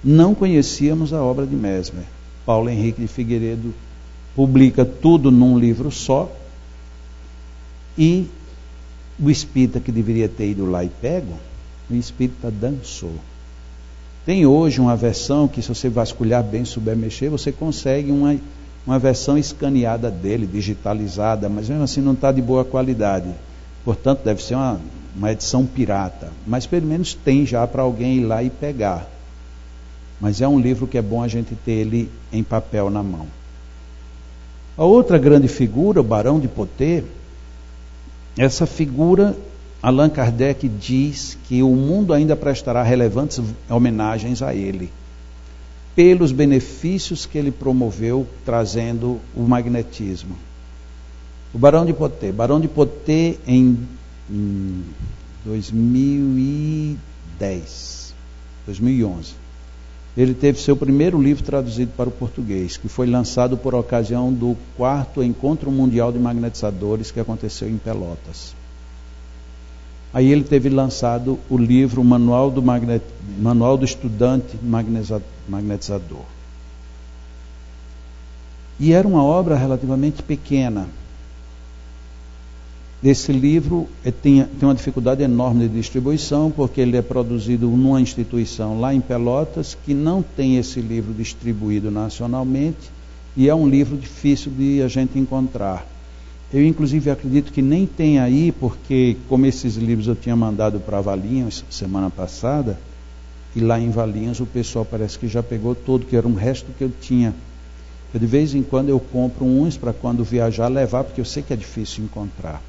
S2: Não conhecíamos a obra de Mesmer. Paulo Henrique de Figueiredo publica tudo num livro só, e o espírita que deveria ter ido lá e pego, o espírita dançou. Tem hoje uma versão que, se você vasculhar bem, souber mexer, você consegue uma versão escaneada dele, digitalizada, mas mesmo assim não está de boa qualidade. Portanto, deve ser uma edição pirata. Mas pelo menos tem já para alguém ir lá e pegar. Mas é um livro que é bom a gente ter ele em papel na mão. A outra grande figura, o Barão de Poté, essa figura, Allan Kardec diz que o mundo ainda prestará relevantes homenagens a ele, pelos benefícios que ele promoveu trazendo o magnetismo. O Barão de Poté. Barão de Poté em 2011. Ele teve seu primeiro livro traduzido para o português, que foi lançado por ocasião do 4º Encontro Mundial de Magnetizadores, que aconteceu em Pelotas. Aí ele teve lançado o livro Manual do Estudante Magnetizador. E era uma obra relativamente pequena. Esse livro tem uma dificuldade enorme de distribuição, porque ele é produzido numa instituição lá em Pelotas, que não tem esse livro distribuído nacionalmente, e é um livro difícil de a gente encontrar. Eu, inclusive, acredito que nem tem aí, porque como esses livros eu tinha mandado para Valinhos semana passada, e lá em Valinhos o pessoal parece que já pegou todo, que era um resto que eu tinha. De vez em quando eu compro uns para quando viajar levar, porque eu sei que é difícil encontrar.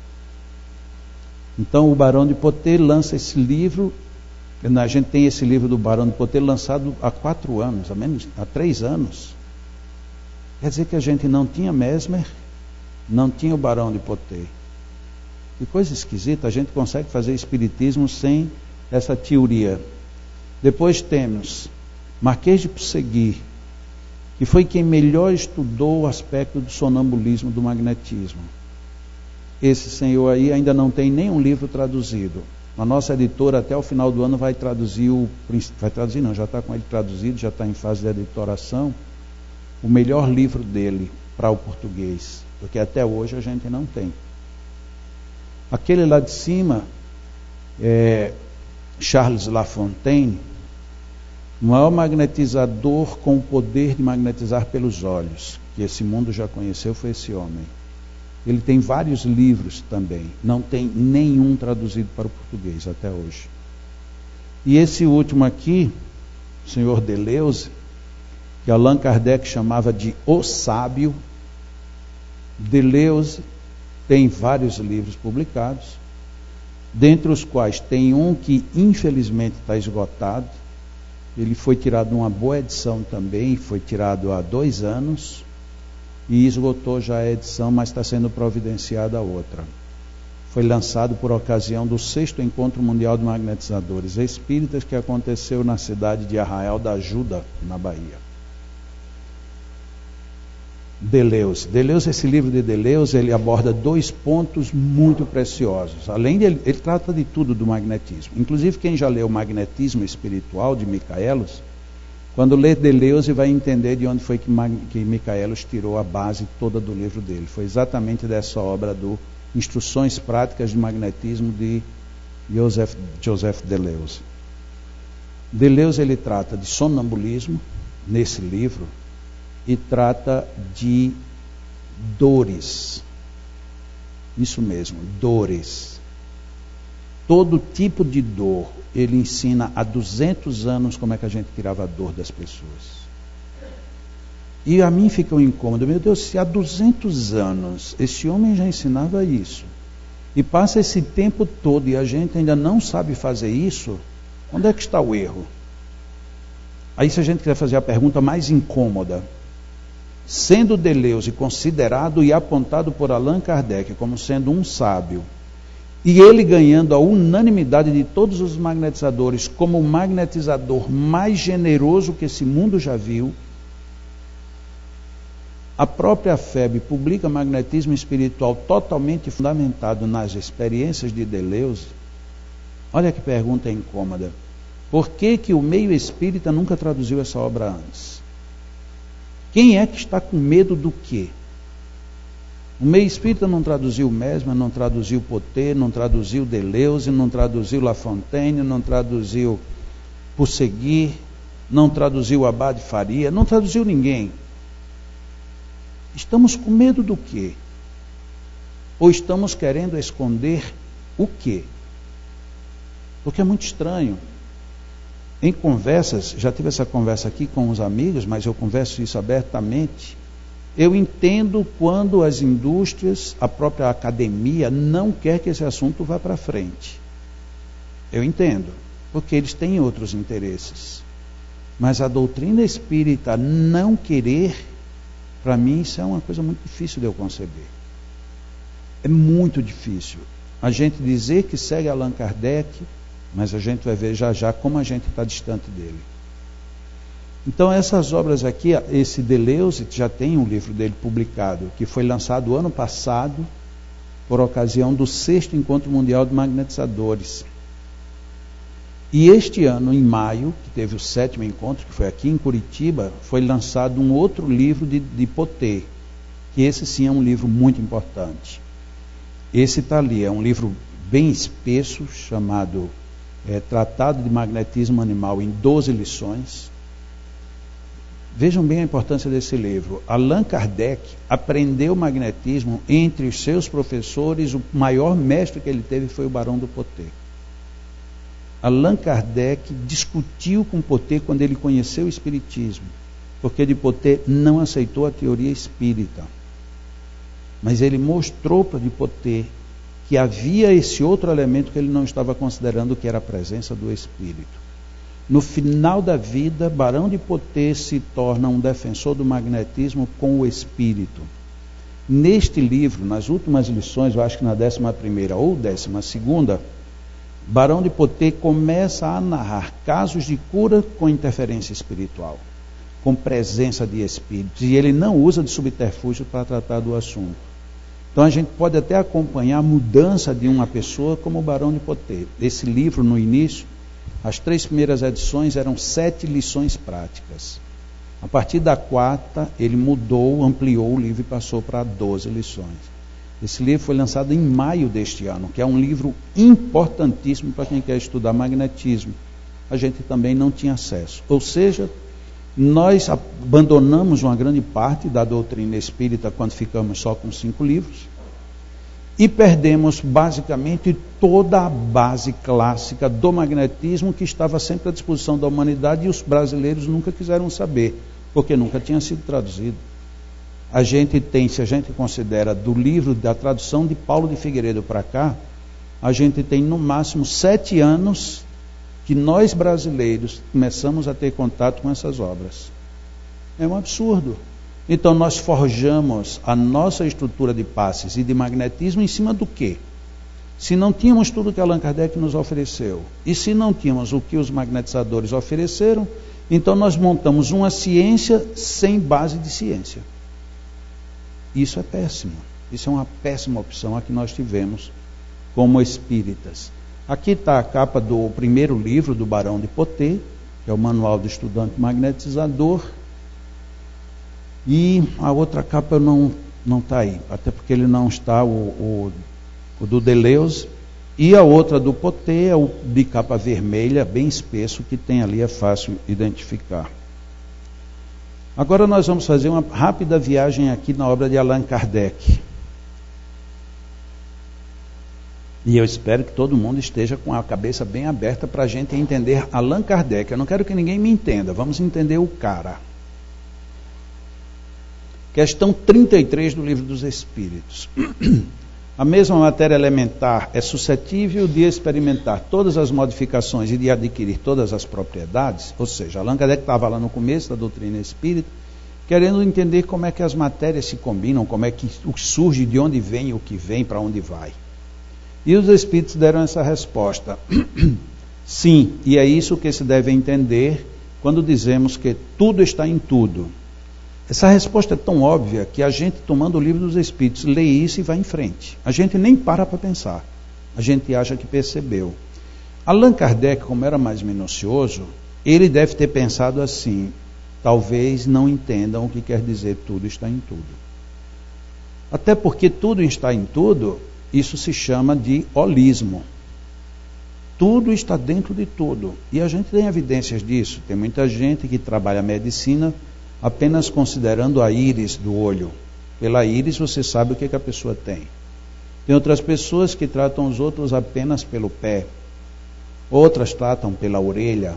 S2: Então o Barão de Poté lança esse livro. A gente tem esse livro do Barão de Poté lançado há 4 anos, há 3 anos. Quer dizer que a gente não tinha Mesmer, não tinha o Barão de Poté. Que coisa esquisita, a gente consegue fazer espiritismo sem essa teoria. Depois temos Marquês de Ponsegui, que foi quem melhor estudou o aspecto do sonambulismo, do magnetismo. Esse senhor aí ainda não tem nenhum livro traduzido. A nossa editora até o final do ano vai traduzir já está com ele traduzido, já está em fase de editoração, o melhor livro dele para o português, porque até hoje a gente não tem. Aquele lá de cima é Charles Lafontaine, o maior magnetizador com o poder de magnetizar pelos olhos, que esse mundo já conheceu, foi esse homem. Ele tem vários livros também, não tem nenhum traduzido para o português até hoje. E esse último aqui, o senhor Deleuze, que Allan Kardec chamava de O Sábio. Deleuze tem vários livros publicados, dentre os quais tem um que infelizmente está esgotado. Ele foi tirado numa boa edição também, foi tirado há 2 anos, e esgotou já a edição, mas está sendo providenciada a outra. Foi lançado por ocasião do 6º Encontro Mundial de Magnetizadores Espíritas, que aconteceu na cidade de Arraial da Ajuda, na Bahia. Deleuze, esse livro de Deleuze, ele aborda 2 pontos muito preciosos. Além de ele trata de tudo do magnetismo. Inclusive, quem já leu o Magnetismo Espiritual, de Michaelis, quando lê Deleuze vai entender de onde foi que Michaelis tirou a base toda do livro dele. Foi exatamente dessa obra do Instruções Práticas de Magnetismo de Joseph Deleuze. Deleuze ele trata de sonambulismo nesse livro e trata de dores. Isso mesmo, dores. Todo tipo de dor. Ele ensina há 200 anos como é que a gente tirava a dor das pessoas. E a mim fica um incômodo. Meu Deus, se há 200 anos esse homem já ensinava isso, e passa esse tempo todo e a gente ainda não sabe fazer isso, onde é que está o erro? Aí, se a gente quiser fazer a pergunta mais incômoda, sendo Deleuze considerado e apontado por Allan Kardec como sendo um sábio, e ele ganhando a unanimidade de todos os magnetizadores como o magnetizador mais generoso que esse mundo já viu, a própria FEB publica Magnetismo Espiritual totalmente fundamentado nas experiências de Deleuze. Olha que pergunta incômoda. Por que o meio espírita nunca traduziu essa obra antes? Quem é que está com medo do quê? O meio espírita não traduziu Mesmer, não traduziu Poté, não traduziu Deleuze, não traduziu Lafontaine, não traduziu Ponsegui, não traduziu Abade Faria, não traduziu ninguém. Estamos com medo do quê? Ou estamos querendo esconder o quê? Porque é muito estranho. Em conversas, já tive essa conversa aqui com os amigos, mas eu converso isso abertamente. Eu entendo quando as indústrias, a própria academia, não quer que esse assunto vá para frente. Eu entendo, porque eles têm outros interesses. Mas a doutrina espírita não querer, para mim, isso é uma coisa muito difícil de eu conceber. É muito difícil. A gente dizer que segue Allan Kardec, mas a gente vai ver já já como a gente está distante dele. Então essas obras aqui, esse Deleuze já tem um livro dele publicado, que foi lançado ano passado por ocasião do 6º Encontro Mundial de Magnetizadores. E este ano, em maio, que teve o 7º encontro, que foi aqui em Curitiba, foi lançado um outro livro de Potê, que esse sim é um livro muito importante. Esse está ali, é um livro bem espesso, chamado Tratado de Magnetismo Animal em 12 lições. Vejam bem a importância desse livro. Allan Kardec aprendeu magnetismo entre os seus professores, o maior mestre que ele teve foi o Barão do Potê. Allan Kardec discutiu com Potê quando ele conheceu o Espiritismo, porque de Potê não aceitou a teoria espírita. Mas ele mostrou para de Potê que havia esse outro elemento que ele não estava considerando, que era a presença do Espírito. No final da vida, Barão de Potê se torna um defensor do magnetismo com o Espírito. Neste livro, nas últimas lições, eu acho que na 11ª ou 12ª, Barão de Potê começa a narrar casos de cura com interferência espiritual, com presença de espíritos, e ele não usa de subterfúgio para tratar do assunto. Então a gente pode até acompanhar a mudança de uma pessoa como o Barão de Potê. Esse livro, no início, as 3 primeiras edições eram 7 lições práticas. A partir da 4ª, ele mudou, ampliou o livro e passou para 12 lições. Esse livro foi lançado em maio deste ano, que é um livro importantíssimo para quem quer estudar magnetismo. A gente também não tinha acesso. Ou seja, nós abandonamos uma grande parte da doutrina espírita quando ficamos só com 5 livros e perdemos basicamente toda a base clássica do magnetismo que estava sempre à disposição da humanidade e os brasileiros nunca quiseram saber, porque nunca tinha sido traduzido. A gente tem, se a gente considera do livro da tradução de Paulo de Figueiredo para cá, a gente tem no máximo 7 anos que nós brasileiros começamos a ter contato com essas obras. É um absurdo. Então nós forjamos a nossa estrutura de passes e de magnetismo em cima do quê? Se não tínhamos tudo que Allan Kardec nos ofereceu, e se não tínhamos o que os magnetizadores ofereceram, então nós montamos uma ciência sem base de ciência. Isso é péssimo. Isso é uma péssima opção a que nós tivemos como espíritas. Aqui está a capa do primeiro livro do Barão de Potê, que é o Manual do Estudante Magnetizador. E a outra capa não está aí, até porque ele não está, o do Deleuze. E a outra do Potê é o de capa vermelha, bem espesso, que tem ali, é fácil identificar. Agora nós vamos fazer uma rápida viagem aqui na obra de Allan Kardec. E eu espero que todo mundo esteja com a cabeça bem aberta para a gente entender Allan Kardec. Eu não quero que ninguém me entenda, vamos entender o cara. Questão 33 do Livro dos Espíritos. A mesma matéria elementar é suscetível de experimentar todas as modificações e de adquirir todas as propriedades? Ou seja, Allan Kardec estava lá no começo da doutrina espírita, querendo entender como é que as matérias se combinam, como é que o que surge, de onde vem, o que vem, para onde vai. E os espíritos deram essa resposta. Sim, e é isso que se deve entender quando dizemos que tudo está em tudo. Essa resposta é tão óbvia que a gente, tomando o Livro dos Espíritos, lê isso e vai em frente. A gente nem para pensar. A gente acha que percebeu. Allan Kardec, como era mais minucioso, ele deve ter pensado assim: talvez não entendam o que quer dizer tudo está em tudo. Até porque tudo está em tudo, isso se chama de holismo. Tudo está dentro de tudo. E a gente tem evidências disso. Tem muita gente que trabalha a medicina apenas considerando a íris do olho. Pela íris você sabe o que a pessoa tem. Tem outras pessoas que tratam os outros apenas pelo pé. Outras tratam pela orelha.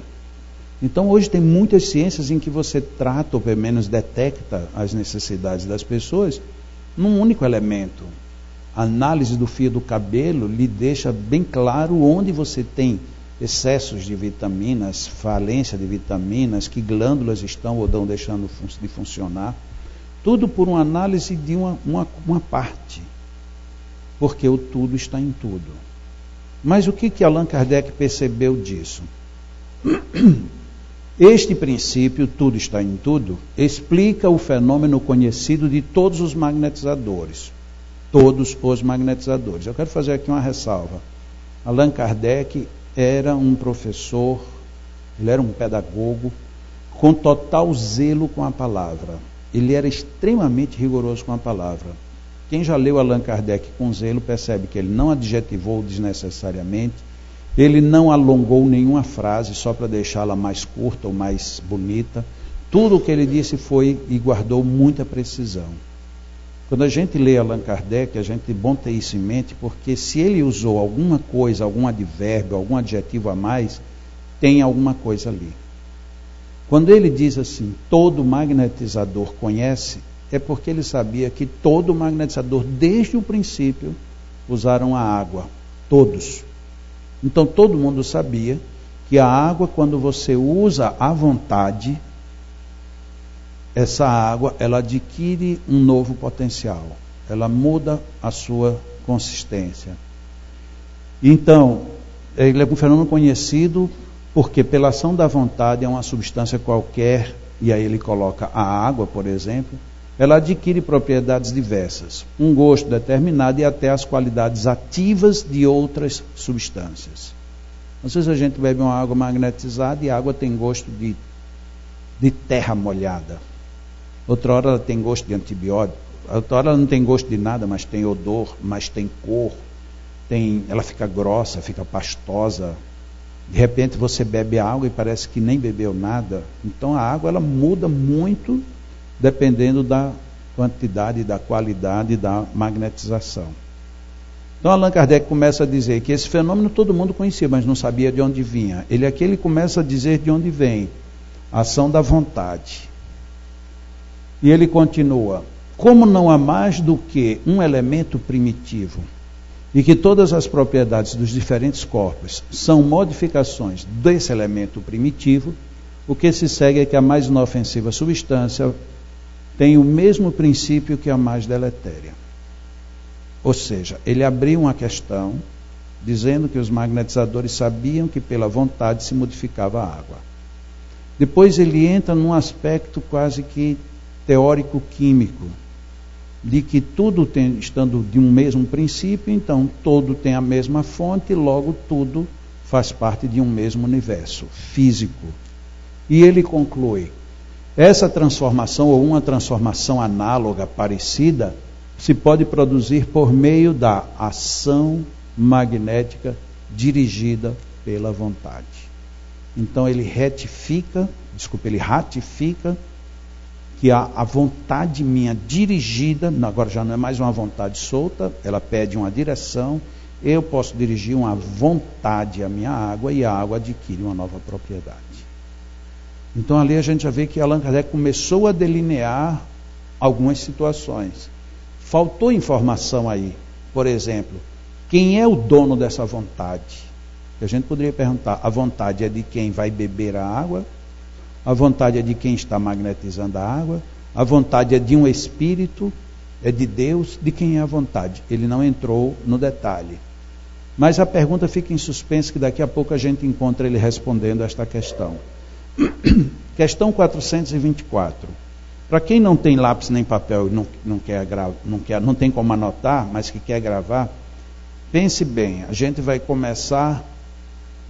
S2: Então hoje tem muitas ciências em que você trata, ou pelo menos detecta as necessidades das pessoas num único elemento. A análise do fio do cabelo lhe deixa bem claro onde você tem excessos de vitaminas, falência de vitaminas, que glândulas estão ou não deixando de funcionar. Tudo por uma análise de uma parte. Porque o tudo está em tudo. Mas o que Allan Kardec percebeu disso? Este princípio, tudo está em tudo, explica o fenômeno conhecido de todos os magnetizadores. todos os magnetizadores. Eu quero fazer aqui uma ressalva. Allan Kardec era um professor, ele era um pedagogo, com total zelo com a palavra. Ele era extremamente rigoroso com a palavra. Quem já leu Allan Kardec com zelo percebe que ele não adjetivou desnecessariamente, ele não alongou nenhuma frase só para deixá-la mais curta ou mais bonita. Tudo o que ele disse foi e guardou muita precisão. Quando a gente lê Allan Kardec, a gente é bom ter isso em mente, porque se ele usou alguma coisa, algum advérbio, algum adjetivo a mais, tem alguma coisa ali. Quando ele diz assim, todo magnetizador conhece, é porque ele sabia que todo magnetizador, desde o princípio, usaram a água. Todos. Então todo mundo sabia que a água, quando você usa à vontade, essa água, ela adquire um novo potencial. Ela muda a sua consistência. Então, ele é um fenômeno conhecido porque pela ação da vontade é uma substância qualquer, e aí ele coloca a água, por exemplo, ela adquire propriedades diversas, um gosto determinado e até as qualidades ativas de outras substâncias. Às vezes a gente bebe uma água magnetizada e a água tem gosto de terra molhada. Outra hora ela tem gosto de antibiótico, outra hora ela não tem gosto de nada, mas tem odor, mas tem cor, ela fica grossa, fica pastosa. De repente você bebe a água e parece que nem bebeu nada. Então a água ela muda muito dependendo da quantidade e da qualidade da magnetização. Então Allan Kardec começa a dizer que esse fenômeno todo mundo conhecia, mas não sabia de onde vinha. Ele começa a dizer de onde vem, a ação da vontade. E ele continua, como não há mais do que um elemento primitivo, e que todas as propriedades dos diferentes corpos são modificações desse elemento primitivo, o que se segue é que a mais inofensiva substância tem o mesmo princípio que a mais deletéria. Ou seja, ele abriu uma questão dizendo que os magnetizadores sabiam que pela vontade se modificava a água. Depois ele entra num aspecto quase que teórico-químico, de que tudo estando de um mesmo princípio, então todo tem a mesma fonte, logo tudo faz parte de um mesmo universo físico. E ele conclui, essa transformação ou uma transformação análoga, parecida, se pode produzir por meio da ação magnética dirigida pela vontade. Então ele ratifica que a vontade minha dirigida, agora já não é mais uma vontade solta, ela pede uma direção, eu posso dirigir uma vontade à minha água e a água adquire uma nova propriedade. Então ali a gente já vê que Allan Kardec começou a delinear algumas situações. Faltou informação aí. Por exemplo, quem é o dono dessa vontade? A gente poderia perguntar, a vontade é de quem vai beber a água? A vontade é de quem está magnetizando a água? A vontade é de um espírito? É de Deus? De quem é a vontade? Ele não entrou no detalhe. Mas a pergunta fica em suspenso, que daqui a pouco a gente encontra ele respondendo esta questão. Questão 424. Para quem não tem lápis nem papel e não tem como anotar, mas que quer gravar, pense bem, a gente vai começar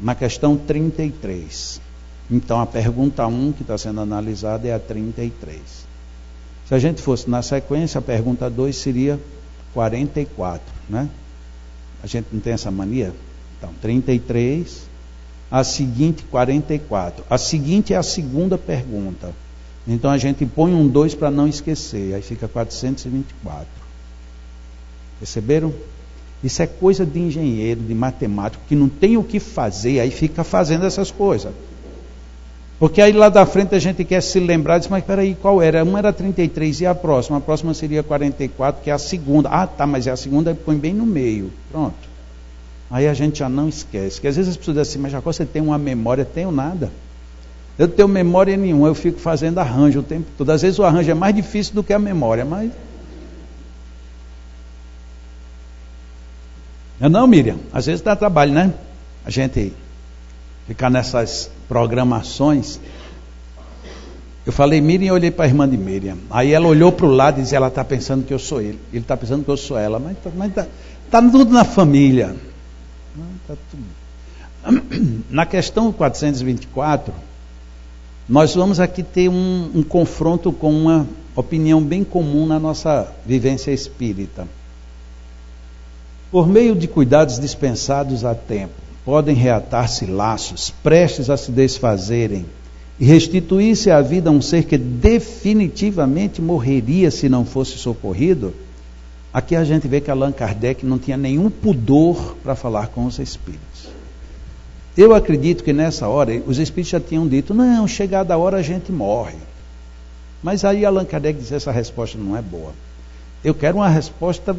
S2: na questão 33. Então a pergunta 1 que está sendo analisada é a 33. Se a gente fosse na sequência, a pergunta 2 seria 44, né? A gente não tem essa mania? Então, 33, a seguinte 44. A seguinte é a segunda pergunta. Então a gente põe um 2 para não esquecer, aí fica 424. Perceberam? Isso é coisa de engenheiro, de matemático, que não tem o que fazer, aí fica fazendo essas coisas. Porque aí lá da frente a gente quer se lembrar, diz, mas peraí, qual era? Uma era 33 e a próxima? A próxima seria 44, que é a segunda. Ah, tá, mas é a segunda, põe bem no meio. Pronto. Aí a gente já não esquece. Que às vezes as pessoas dizem assim, mas Jacó, você tem uma memória? Tenho nada. Eu não tenho memória nenhuma, eu fico fazendo arranjo o tempo todo. Às vezes o arranjo é mais difícil do que a memória, mas... Não, Miriam? Às vezes dá trabalho, né? A gente ficar nessas programações. Eu falei Miriam e olhei para a irmã de Miriam. Aí ela olhou para o lado e disse, ela está pensando que eu sou ele. Ele está pensando que eu sou ela. Mas tá tudo na família. Tá tudo. Na questão 424, nós vamos aqui ter um confronto com uma opinião bem comum na nossa vivência espírita. Por meio de cuidados dispensados a tempo, podem reatar-se laços, prestes a se desfazerem, e restituir-se à vida um ser que definitivamente morreria se não fosse socorrido. Aqui a gente vê que Allan Kardec não tinha nenhum pudor para falar com os espíritos. Eu acredito que nessa hora, os espíritos já tinham dito, não, chegada a hora a gente morre. Mas aí Allan Kardec disse, essa resposta não é boa. Eu quero uma resposta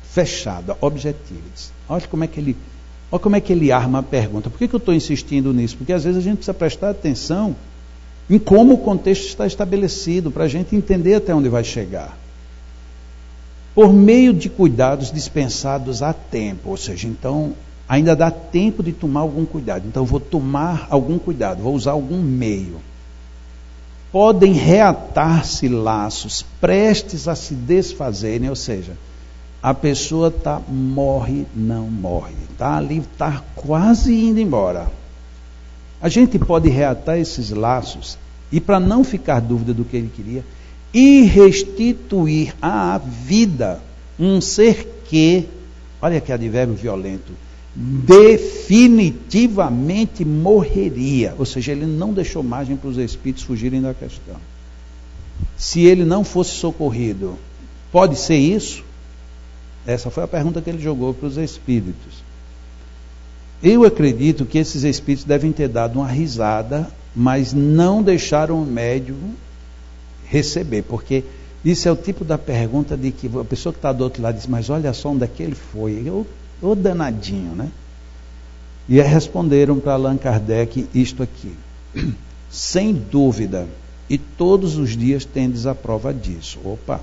S2: fechada, objetiva. Olha como é que ele arma a pergunta. Por que eu estou insistindo nisso? Porque às vezes a gente precisa prestar atenção em como o contexto está estabelecido, para a gente entender até onde vai chegar. Por meio de cuidados dispensados a tempo, ou seja, então ainda dá tempo de tomar algum cuidado. Então eu vou tomar algum cuidado, vou usar algum meio. Podem reatar-se laços prestes a se desfazerem, ou seja, a pessoa morre, não morre, está ali, está quase indo embora. A gente pode reatar esses laços e, para não ficar dúvida do que ele queria, e restituir à vida um ser que, olha que advérbio violento, definitivamente morreria. Ou seja, ele não deixou margem para os espíritos fugirem da questão. Se ele não fosse socorrido, pode ser isso? Essa foi a pergunta que ele jogou para os espíritos. Eu acredito que esses espíritos devem ter dado uma risada, mas não deixaram o médium receber, porque isso é o tipo da pergunta de que a pessoa que está do outro lado diz, mas olha só onde é que ele foi, ô danadinho, né? E aí responderam para Allan Kardec isto aqui, sem dúvida, e todos os dias tendes a prova disso. Opa,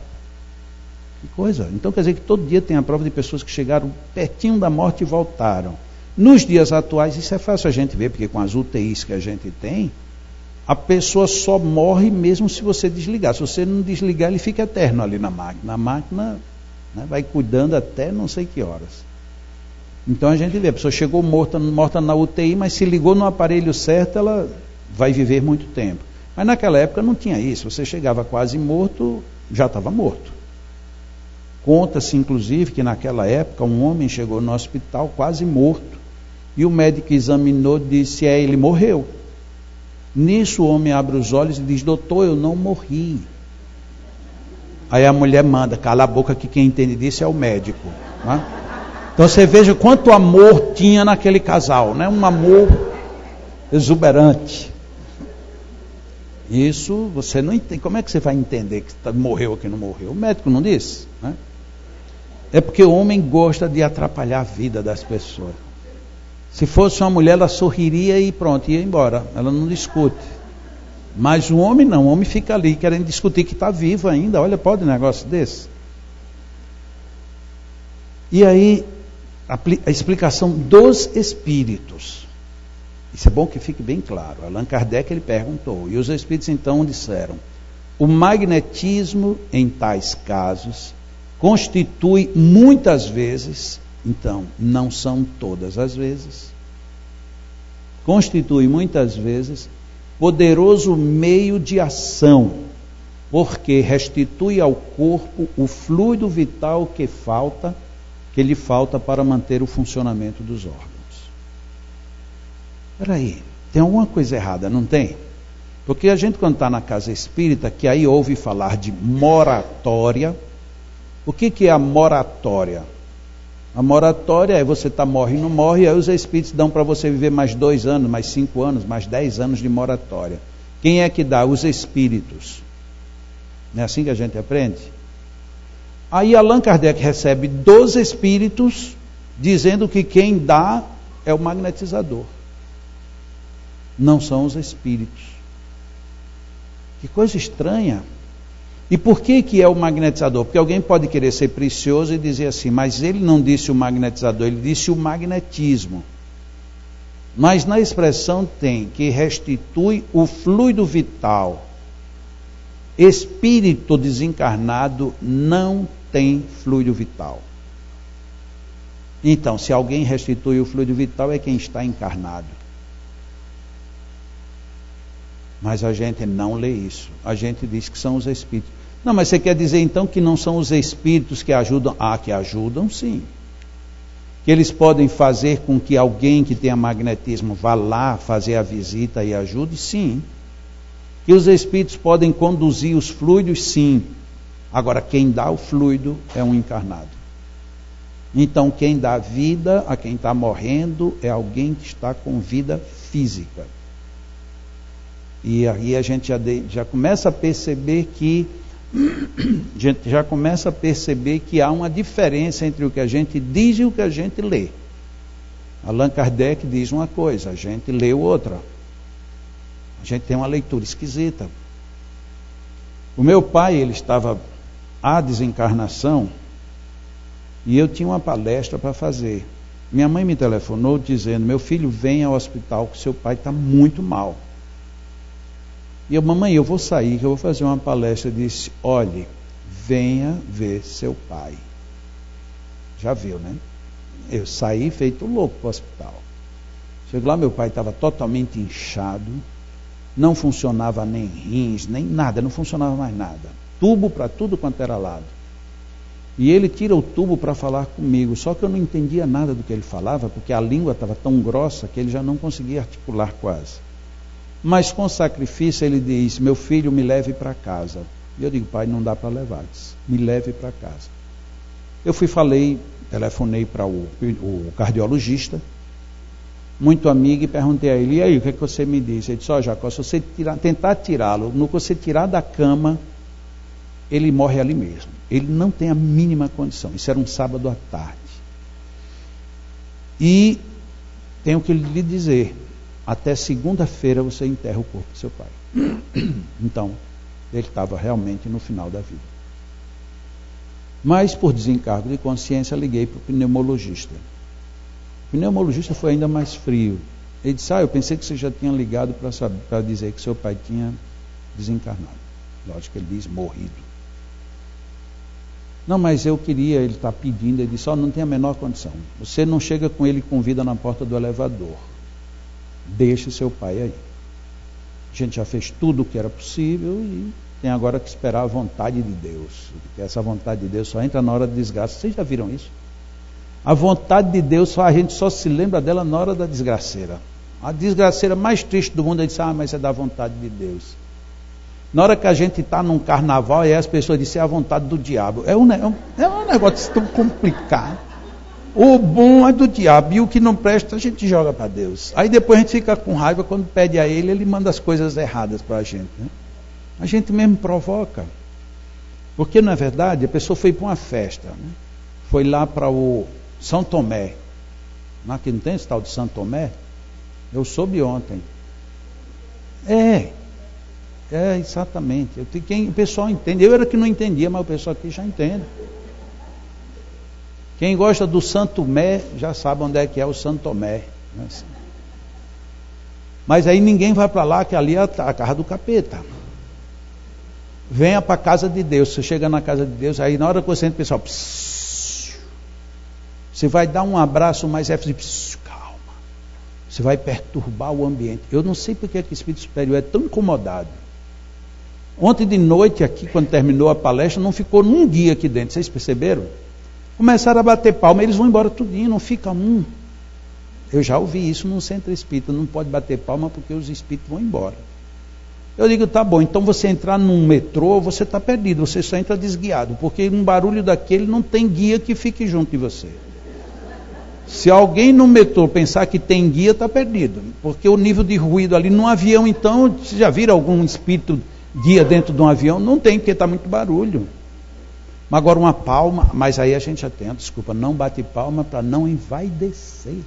S2: que coisa, então quer dizer que todo dia tem a prova de pessoas que chegaram pertinho da morte e voltaram. Nos dias atuais, isso é fácil a gente ver, porque com as UTIs que a gente tem, a pessoa só morre mesmo se você desligar. Se você não desligar, ele fica eterno ali na máquina. A máquina, né, vai cuidando até não sei que horas. Então a gente vê, a pessoa chegou morta na UTI, mas se ligou no aparelho certo, ela vai viver muito tempo. Mas naquela época não tinha isso. Você chegava quase morto, já estava morto. Conta-se, inclusive, que naquela época um homem chegou no hospital quase morto. E o médico examinou e disse, ele morreu. Nisso o homem abre os olhos e diz, doutor, eu não morri. Aí a mulher manda, cala a boca que quem entende disso é o médico. Né? Então você veja quanto amor tinha naquele casal, né? Um amor exuberante. Isso você não entende. Como é que você vai entender que morreu ou que não morreu? O médico não disse, né? É porque o homem gosta de atrapalhar a vida das pessoas. Se fosse uma mulher, ela sorriria e pronto, ia embora. Ela não discute. Mas o homem não, o homem fica ali querendo discutir que está vivo ainda. Olha, pode um negócio desse? E aí, a explicação dos espíritos. Isso é bom que fique bem claro. Allan Kardec ele perguntou, e os espíritos então disseram, o magnetismo em tais casos constitui muitas vezes, então não são todas as vezes, constitui muitas vezes poderoso meio de ação, porque restitui ao corpo o fluido vital que lhe falta para manter o funcionamento dos órgãos. Espera aí, tem alguma coisa errada, não tem? Porque a gente quando está na casa espírita, que aí ouve falar de moratória. O que é a moratória? A moratória é você morre e não morre, e aí os espíritos dão para você viver mais 2 anos, mais 5 anos, mais 10 anos de moratória. Quem é que dá? Os espíritos. Não é assim que a gente aprende? Aí Allan Kardec recebe 12 espíritos, dizendo que quem dá é o magnetizador. Não são os espíritos. Que coisa estranha. E por que é o magnetizador? Porque alguém pode querer ser precioso e dizer assim, mas ele não disse o magnetizador, ele disse o magnetismo. Mas na expressão tem que restitui o fluido vital Espírito desencarnado não tem fluido vital. Então, se alguém restitui o fluido vital, é quem está encarnado. Mas a gente não lê isso. A gente diz que são os espíritos. Não, mas você quer dizer então que não são os espíritos que ajudam? Ah, que ajudam sim. Que eles podem fazer com que alguém que tenha magnetismo vá lá fazer a visita e ajude? Sim. Que os espíritos podem conduzir os fluidos? Sim. Agora, quem dá o fluido é um encarnado. Então, quem dá vida a quem está morrendo é alguém que está com vida física. E aí a gente já começa a perceber que há uma diferença entre o que a gente diz e o que a gente lê. Allan Kardec diz uma coisa, a gente lê outra. A gente tem uma leitura esquisita. O meu pai, ele estava à desencarnação e eu tinha uma palestra para fazer. Minha mãe me telefonou dizendo: meu filho, venha ao hospital que seu pai está muito mal. E eu: mamãe, eu vou sair, que eu vou fazer uma palestra. Eu disse: olhe, venha ver seu pai. Já viu, né? Eu saí feito louco para o hospital. Cheguei lá, meu pai estava totalmente inchado, não funcionava nem rins, nem nada, não funcionava mais nada. Tubo para tudo quanto era lado. E ele tira o tubo para falar comigo, só que eu não entendia nada do que ele falava, porque a língua estava tão grossa que ele já não conseguia articular quase. Mas com sacrifício ele diz: meu filho, me leve para casa. E eu digo: pai, não dá para levar. Diz: me leve para casa. Eu telefonei para o cardiologista, muito amigo, e perguntei a ele: e aí, o que é que você me diz? Ele disse: ó, Jacó, se você tentar tirá-lo, no que você tirar da cama, ele morre ali mesmo. Ele não tem a mínima condição. Isso era um sábado à tarde. E tenho que lhe dizer: até segunda-feira você enterra o corpo do seu pai. Então, ele estava realmente no final da vida. Mas, por desencargo de consciência, liguei para o pneumologista. O pneumologista foi ainda mais frio. Ele disse: eu pensei que você já tinha ligado para dizer que seu pai tinha desencarnado. Lógico que ele diz morrido. Não, mas eu queria, ele está pedindo. Ele disse: não tem a menor condição. Você não chega com ele com vida na porta do elevador. Deixe seu pai aí. A gente já fez tudo o que era possível e tem agora que esperar a vontade de Deus. Porque essa vontade de Deus só entra na hora da desgraça. Vocês já viram isso? A vontade de Deus, a gente só se lembra dela na hora da desgraceira. A desgraceira mais triste do mundo é dizer: mas é da vontade de Deus. Na hora que a gente está num carnaval, aí as pessoas dizem: é a vontade do diabo. É um negócio tão complicado. O bom é do diabo e o que não presta a gente joga para Deus. Aí depois a gente fica com raiva quando pede a ele, ele manda as coisas erradas para a gente, né? A gente mesmo provoca. Porque não é verdade? A pessoa foi para uma festa, né? Foi lá para o São Tomé. Aqui não tem esse tal de São Tomé? Eu soube ontem. Exatamente. O pessoal entende. Eu era que não entendia, mas o pessoal aqui já entende. Quem gosta do Santo Tomé já sabe onde é que é o Santo Tomé. Mas aí ninguém vai para lá, que ali é a casa do capeta. Venha para a casa de Deus. Você chega na casa de Deus, aí na hora que você entra, o pessoal, você vai dar um abraço, mas calma. Você vai perturbar o ambiente. Eu não sei porque que o Espírito Superior é tão incomodado. Ontem de noite aqui, quando terminou a palestra, não ficou num guia aqui dentro. Vocês perceberam? Começaram a bater palma, eles vão embora tudinho, não fica um. Eu já ouvi isso num centro espírita, não pode bater palma porque os espíritos vão embora. Eu digo: tá bom, então você entrar num metrô, você está perdido, você só entra desguiado, porque um barulho daquele não tem guia que fique junto de você. Se alguém no metrô pensar que tem guia, está perdido, porque o nível de ruído ali num avião, então, vocês já viram algum espírito guia dentro de um avião? Não tem, porque está muito barulho. Mas agora uma palma, mas aí a gente já tem, desculpa, não bate palma para não envaidecer.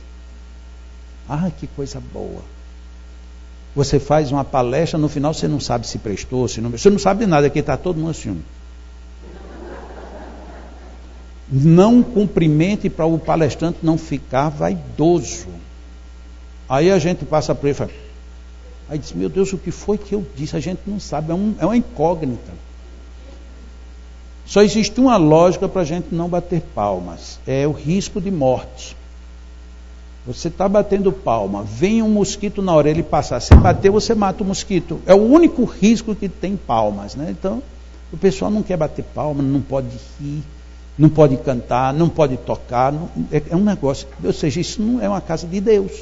S2: Que coisa boa. Você faz uma palestra, no final você não sabe se prestou, se não. Você não sabe de nada, aqui está todo mundo assim. Não cumprimente para o palestrante não ficar vaidoso. Aí a gente passa para ele e fala: Aí disse, meu Deus, o que foi que eu disse? A gente não sabe, é uma incógnita. Só existe uma lógica para a gente não bater palmas, é o risco de morte. Você está batendo palma, vem um mosquito na orelha e passar, se bater você mata o mosquito. É o único risco que tem palmas, né? Então, o pessoal não quer bater palma, não pode rir, não pode cantar, não pode tocar, é um negócio, ou seja, isso não é uma casa de Deus.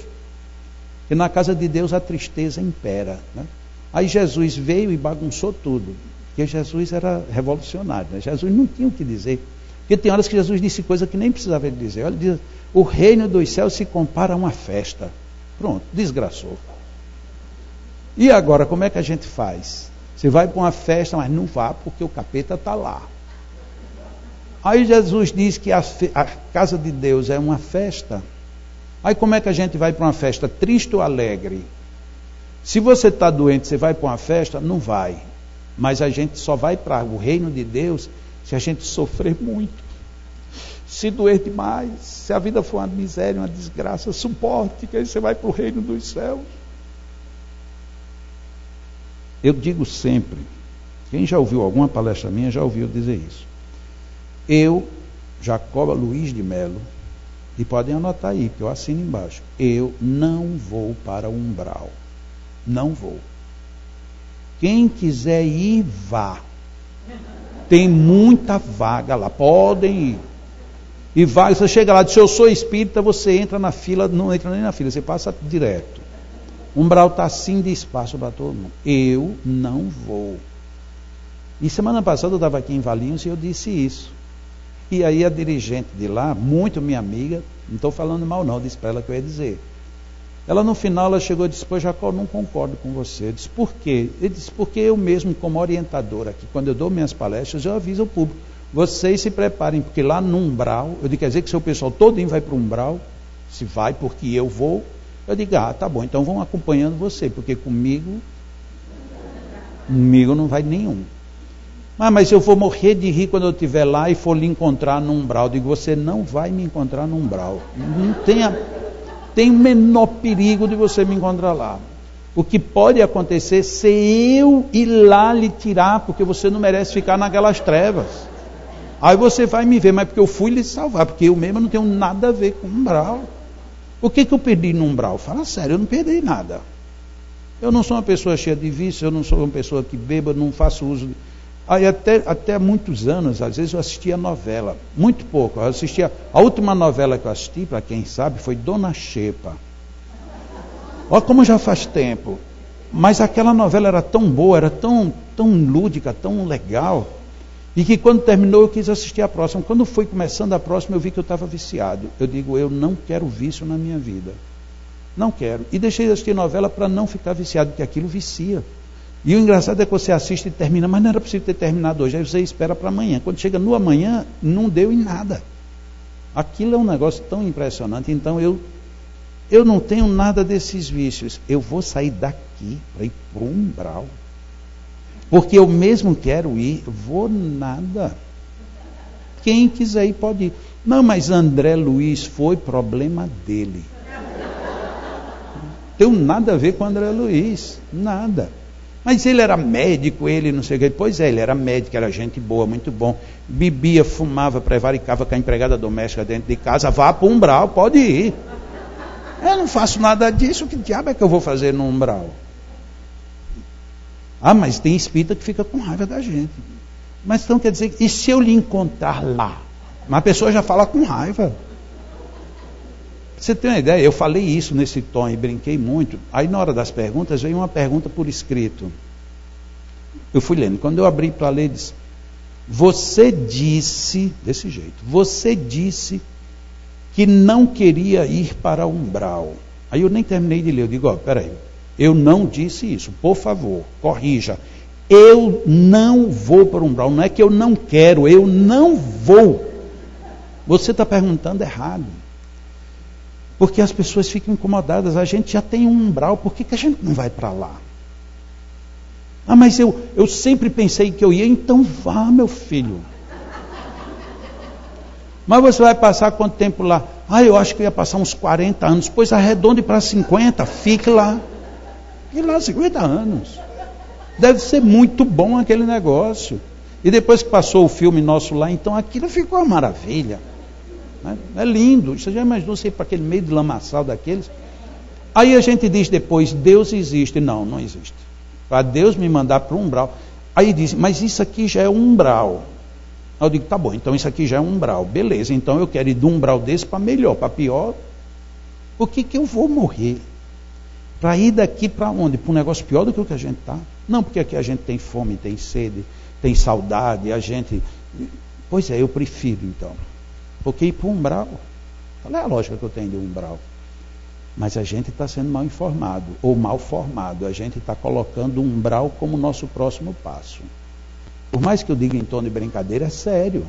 S2: Porque na casa de Deus a tristeza impera, né? Aí Jesus veio e bagunçou tudo, porque Jesus era revolucionário, né? Jesus não tinha o que dizer, porque tem horas que Jesus disse coisa que nem precisava ele dizer. Olha, ele diz, o reino dos céus se compara a uma festa. Pronto, desgraçou. E agora, como é que a gente faz? Você vai para uma festa, mas não vá porque o capeta está lá. Aí Jesus diz que a casa de Deus é uma festa. Aí como é que a gente vai para uma festa triste ou alegre? Se você está doente, você vai para uma festa? Não vai. Mas a gente só vai para o reino de Deus se a gente sofrer muito. Se doer demais, se a vida for uma miséria, uma desgraça, suporte, que aí você vai para o reino dos céus. Eu digo sempre, quem já ouviu alguma palestra minha já ouviu dizer isso. Eu, Jacoba Luiz de Melo, e podem anotar aí, que eu assino embaixo, eu não vou para o umbral. Não vou. Quem quiser ir, vá. Tem muita vaga lá, podem ir. E vai, você chega lá, diz, eu sou espírita, você entra na fila, não entra nem na fila, você passa direto. O umbral está assim de espaço para todo mundo. Eu não vou. E semana passada eu estava aqui em Valinhos e eu disse isso. E aí a dirigente de lá, muito minha amiga, não estou falando mal não, disse para ela que eu ia dizer. Ela no final ela chegou e disse, pô, Jacó, não concordo com você. Eu disse, por quê? Ele disse, porque eu mesmo como orientador aqui, quando eu dou minhas palestras, eu aviso ao público. Vocês se preparem, porque lá no umbral, eu digo, quer dizer que seu pessoal todinho vai para o umbral? Se vai porque eu vou, eu digo, tá bom, então vão acompanhando você, porque comigo não vai nenhum. Mas eu vou morrer de rir quando eu estiver lá e for lhe encontrar no umbral. Eu digo, você não vai me encontrar no umbral. Não tem o menor perigo de você me encontrar lá. O que pode acontecer se eu ir lá lhe tirar, porque você não merece ficar naquelas trevas. Aí você vai me ver, mas porque eu fui lhe salvar, porque eu mesmo não tenho nada a ver com o umbral. O que eu perdi no umbral? Fala sério, eu não perdi nada. Eu não sou uma pessoa cheia de vício, eu não sou uma pessoa que beba, não faço uso. Aí até há muitos anos, às vezes eu assistia novela, muito pouco. Eu assistia, a última novela que eu assisti, para quem sabe, foi Dona Xepa. Olha como já faz tempo. Mas aquela novela era tão boa, era tão lúdica, tão legal. E que quando terminou eu quis assistir a próxima. Quando foi começando a próxima eu vi que eu estava viciado. Eu digo, eu não quero vício na minha vida. Não quero. E deixei de assistir novela para não ficar viciado, porque aquilo vicia. E o engraçado é que você assiste e termina, mas não era possível ter terminado hoje. Aí você espera para amanhã. Quando chega no amanhã, não deu em nada. Aquilo é um negócio tão impressionante. Então eu não tenho nada desses vícios. Eu vou sair daqui para ir para o umbral. Porque eu mesmo quero ir, vou nada. Quem quiser ir pode ir. Não, mas André Luiz foi problema dele. Não tem nada a ver com André Luiz, nada. Mas ele era médico, ele não sei o que. Pois é, ele era médico, era gente boa, muito bom. Bebia, fumava, prevaricava com a empregada doméstica dentro de casa. Vá para o umbral, pode ir. Eu não faço nada disso, que diabo é que eu vou fazer no umbral? Mas tem espírita que fica com raiva da gente. Mas então quer dizer, e se eu lhe encontrar lá? Uma pessoa já fala com raiva. Você tem uma ideia? Eu falei isso nesse tom e brinquei muito. Aí na hora das perguntas veio uma pergunta por escrito. Eu fui lendo. Quando eu abri para ler, disse, você disse, desse jeito, você disse que não queria ir para o umbral. Aí eu nem terminei de ler. Eu digo, peraí. Eu não disse isso, por favor, corrija. Eu não vou para o umbral, não é que eu não quero, eu não vou. Você está perguntando errado. Porque as pessoas ficam incomodadas, a gente já tem um umbral, por que a gente não vai para lá? Mas eu sempre pensei que eu ia, então vá, meu filho. Mas você vai passar quanto tempo lá? Eu acho que eu ia passar uns 40 anos, pois arredonde para 50, fique lá. E lá 50 anos. Deve ser muito bom aquele negócio. E depois que passou o filme nosso lá, então aquilo ficou uma maravilha. Né? É lindo. Você já imaginou você ir para aquele meio de lamaçal daqueles? Aí a gente diz depois, Deus existe. Não, não existe. Para Deus me mandar para o umbral. Aí diz, mas isso aqui já é um umbral. Eu digo, tá bom, então isso aqui já é um umbral. Beleza, então eu quero ir de um umbral desse para melhor, para pior. Por que eu vou morrer? Para ir daqui para onde? Para um negócio pior do que o que a gente está? Não, porque aqui a gente tem fome, tem sede, tem saudade, a gente... Pois é, eu prefiro então. Porque ir para o umbral, qual é a lógica que eu tenho de umbral? Mas a gente está sendo mal informado, ou mal formado. A gente está colocando o umbral como nosso próximo passo. Por mais que eu diga em tom de brincadeira, é sério.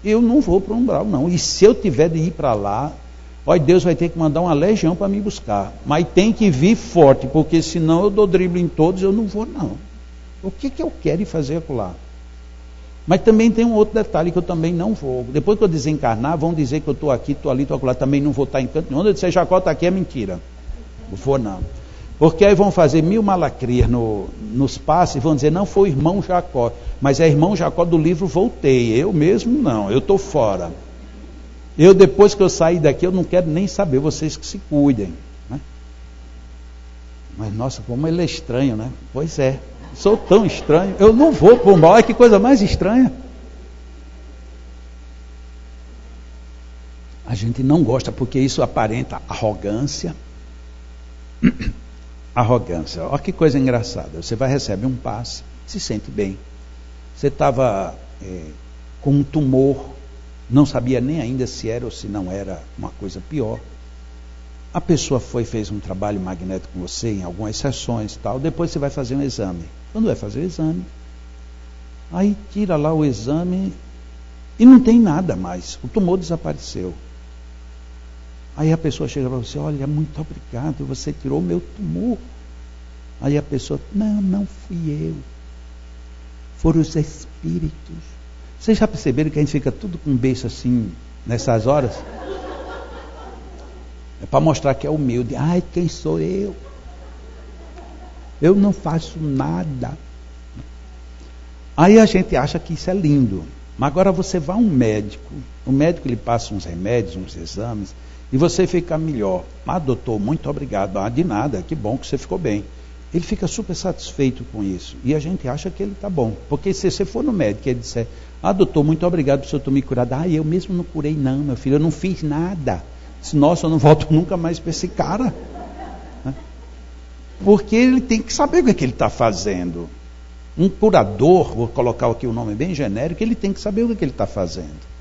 S2: Eu não vou para o umbral, não. E se eu tiver de ir para lá, olha, Deus vai ter que mandar uma legião para me buscar. Mas tem que vir forte, porque senão eu dou drible em todos, eu não vou, não. O que eu quero ir fazer lá? Mas também tem um outro detalhe que eu também não vou. Depois que eu desencarnar, vão dizer que eu estou aqui, estou ali, estou lá. Também não vou estar em canto nenhum. Onde eu disser Jacó está aqui é mentira. Não vou, não. Porque aí vão fazer 1000 malacrias nos passes e vão dizer, não foi o irmão Jacó, mas é irmão Jacó do livro Voltei. Eu mesmo não, eu estou fora. Eu, depois que eu sair daqui, eu não quero nem saber, vocês que se cuidem. Né? Mas, nossa, como ele é estranho, né? Pois é, sou tão estranho. Eu não vou para o mal, olha que coisa mais estranha. A gente não gosta, porque isso aparenta arrogância. Arrogância. Olha que coisa engraçada. Você vai receber um passe, se sente bem. Você estava com um tumor, não sabia nem ainda se era ou se não era uma coisa pior. A pessoa fez um trabalho magnético com você em algumas sessões e tal. Depois você vai fazer um exame. Quando vai fazer o exame, aí tira lá o exame e não tem nada mais. O tumor desapareceu. Aí a pessoa chega para você, olha, muito obrigado, você tirou o meu tumor. Aí a pessoa, não fui eu. Foram os espíritos. Vocês já perceberam que a gente fica tudo com o beiço assim, nessas horas? É para mostrar que é humilde. Ai, quem sou eu? Eu não faço nada. Aí a gente acha que isso é lindo. Mas agora você vai a um médico. O médico lhe passa uns remédios, uns exames. E você fica melhor. Ah, doutor, muito obrigado. Ah, de nada, que bom que você ficou bem. Ele fica super satisfeito com isso. E a gente acha que ele está bom. Porque se você for no médico e ele disser, ah, doutor, muito obrigado por o senhor ter me curado. Ah, eu mesmo não curei não, meu filho, eu não fiz nada. Disse, nossa, eu não volto nunca mais para esse cara. Porque ele tem que saber o que ele está fazendo. Um curador, vou colocar aqui um nome bem genérico, ele tem que saber o que ele está fazendo.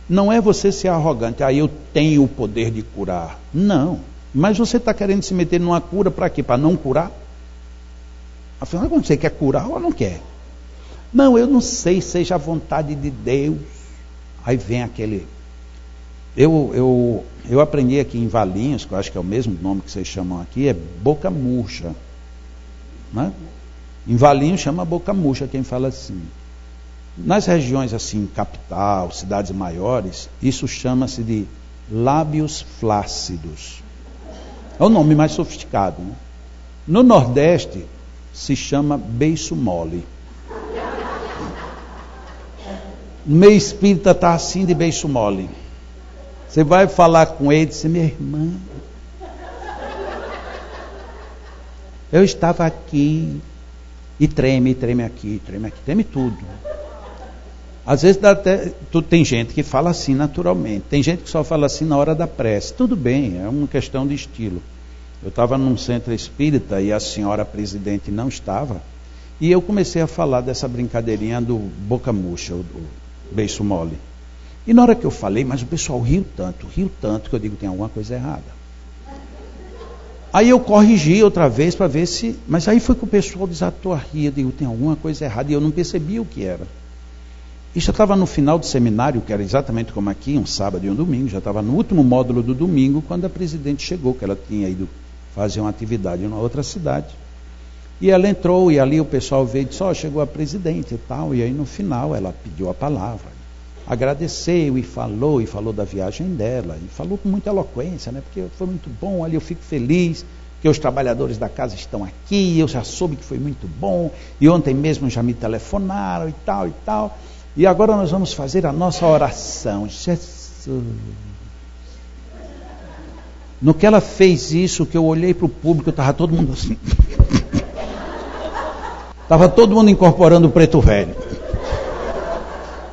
S2: Não é você ser arrogante, eu tenho o poder de curar. Não, mas você está querendo se meter numa cura para quê? Para não curar? Afinal, quando você quer curar ou não quer? Não, eu não sei, seja a vontade de Deus. Aí vem aquele... Eu aprendi aqui em Valinhos, que eu acho que é o mesmo nome que vocês chamam aqui, é boca murcha. Né? Em Valinhos chama boca murcha quem fala assim. Nas regiões assim, capital, cidades maiores, isso chama-se de lábios flácidos. É o nome mais sofisticado. Né? No Nordeste, se chama beiço mole. No meio espírita está assim de beiço mole. Você vai falar com ele e diz, minha irmã, eu estava aqui, e treme aqui, treme tudo. Às vezes tem gente que fala assim naturalmente, tem gente que só fala assim na hora da prece. Tudo bem, é uma questão de estilo. Eu estava num centro espírita e a senhora presidente não estava, e eu comecei a falar dessa brincadeirinha do boca murcha, o beiço mole. E na hora que eu falei, mas o pessoal riu tanto, que eu digo, tem alguma coisa errada. Aí eu corrigi outra vez para ver se... Mas aí foi que o pessoal desatou a rir, eu digo, tem alguma coisa errada, e eu não percebi o que era. E já estava no final do seminário, que era exatamente como aqui, um sábado e um domingo, já estava no último módulo do domingo, quando a presidente chegou, que ela tinha ido fazer uma atividade em uma outra cidade. E ela entrou, e ali o pessoal veio e disse, chegou a presidente e tal, e aí no final ela pediu a palavra. Agradeceu e falou da viagem dela, e falou com muita eloquência, né? Porque foi muito bom, ali eu fico feliz, porque os trabalhadores da casa estão aqui, eu já soube que foi muito bom, e ontem mesmo já me telefonaram e tal e tal, e agora nós vamos fazer a nossa oração. Jesus. No que ela fez isso, que eu olhei para o público, estava todo mundo assim. Estava todo mundo incorporando o preto velho.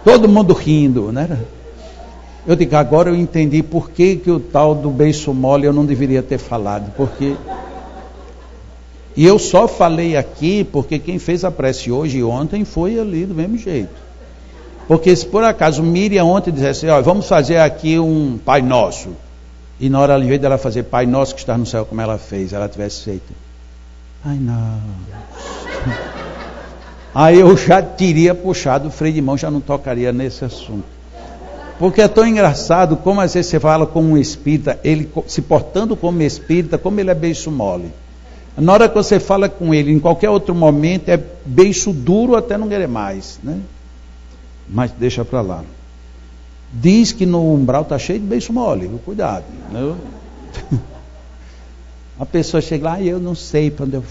S2: Todo mundo rindo, né? Eu digo, agora eu entendi por que o tal do beiço mole eu não deveria ter falado, porque... E eu só falei aqui porque quem fez a prece hoje e ontem foi ali do mesmo jeito. Porque se por acaso Miriam ontem dissesse, ó, vamos fazer aqui um Pai Nosso, e na hora, ao invés dela fazer Pai Nosso que está no céu como ela fez, ela tivesse feito, ai não... Aí eu já teria puxado o freio de mão, já não tocaria nesse assunto. Porque é tão engraçado como às vezes você fala com um espírita, ele se portando como espírita, como ele é beiço mole. Na hora que você fala com ele, em qualquer outro momento, é beiço duro até não querer mais, né? Mas deixa para lá. Diz que no umbral está cheio de beiço mole, cuidado, né? A pessoa chega lá, eu não sei para onde eu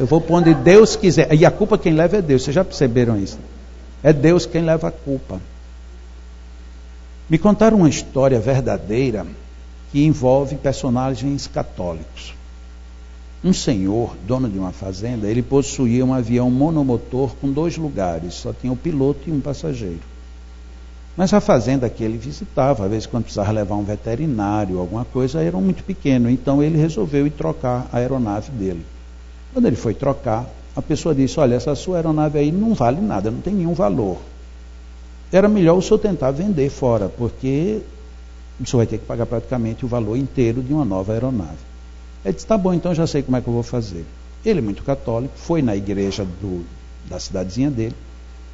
S2: vou para onde Deus quiser. E a culpa quem leva é Deus, vocês já perceberam isso? É Deus quem leva a culpa. Me contaram uma história verdadeira que envolve personagens católicos. Um senhor, dono de uma fazenda, ele possuía um avião monomotor com 2 lugares, só tinha o piloto e um passageiro. Mas a fazenda que ele visitava, às vezes quando precisava levar um veterinário, alguma coisa, era muito pequeno. Então ele resolveu ir trocar a aeronave dele. Quando ele foi trocar, a pessoa disse, olha, essa sua aeronave aí não vale nada, não tem nenhum valor. Era melhor o senhor tentar vender fora, porque o senhor vai ter que pagar praticamente o valor inteiro de uma nova aeronave. Ele disse, tá bom, então já sei como é que eu vou fazer. Ele, muito católico, foi na igreja da cidadezinha dele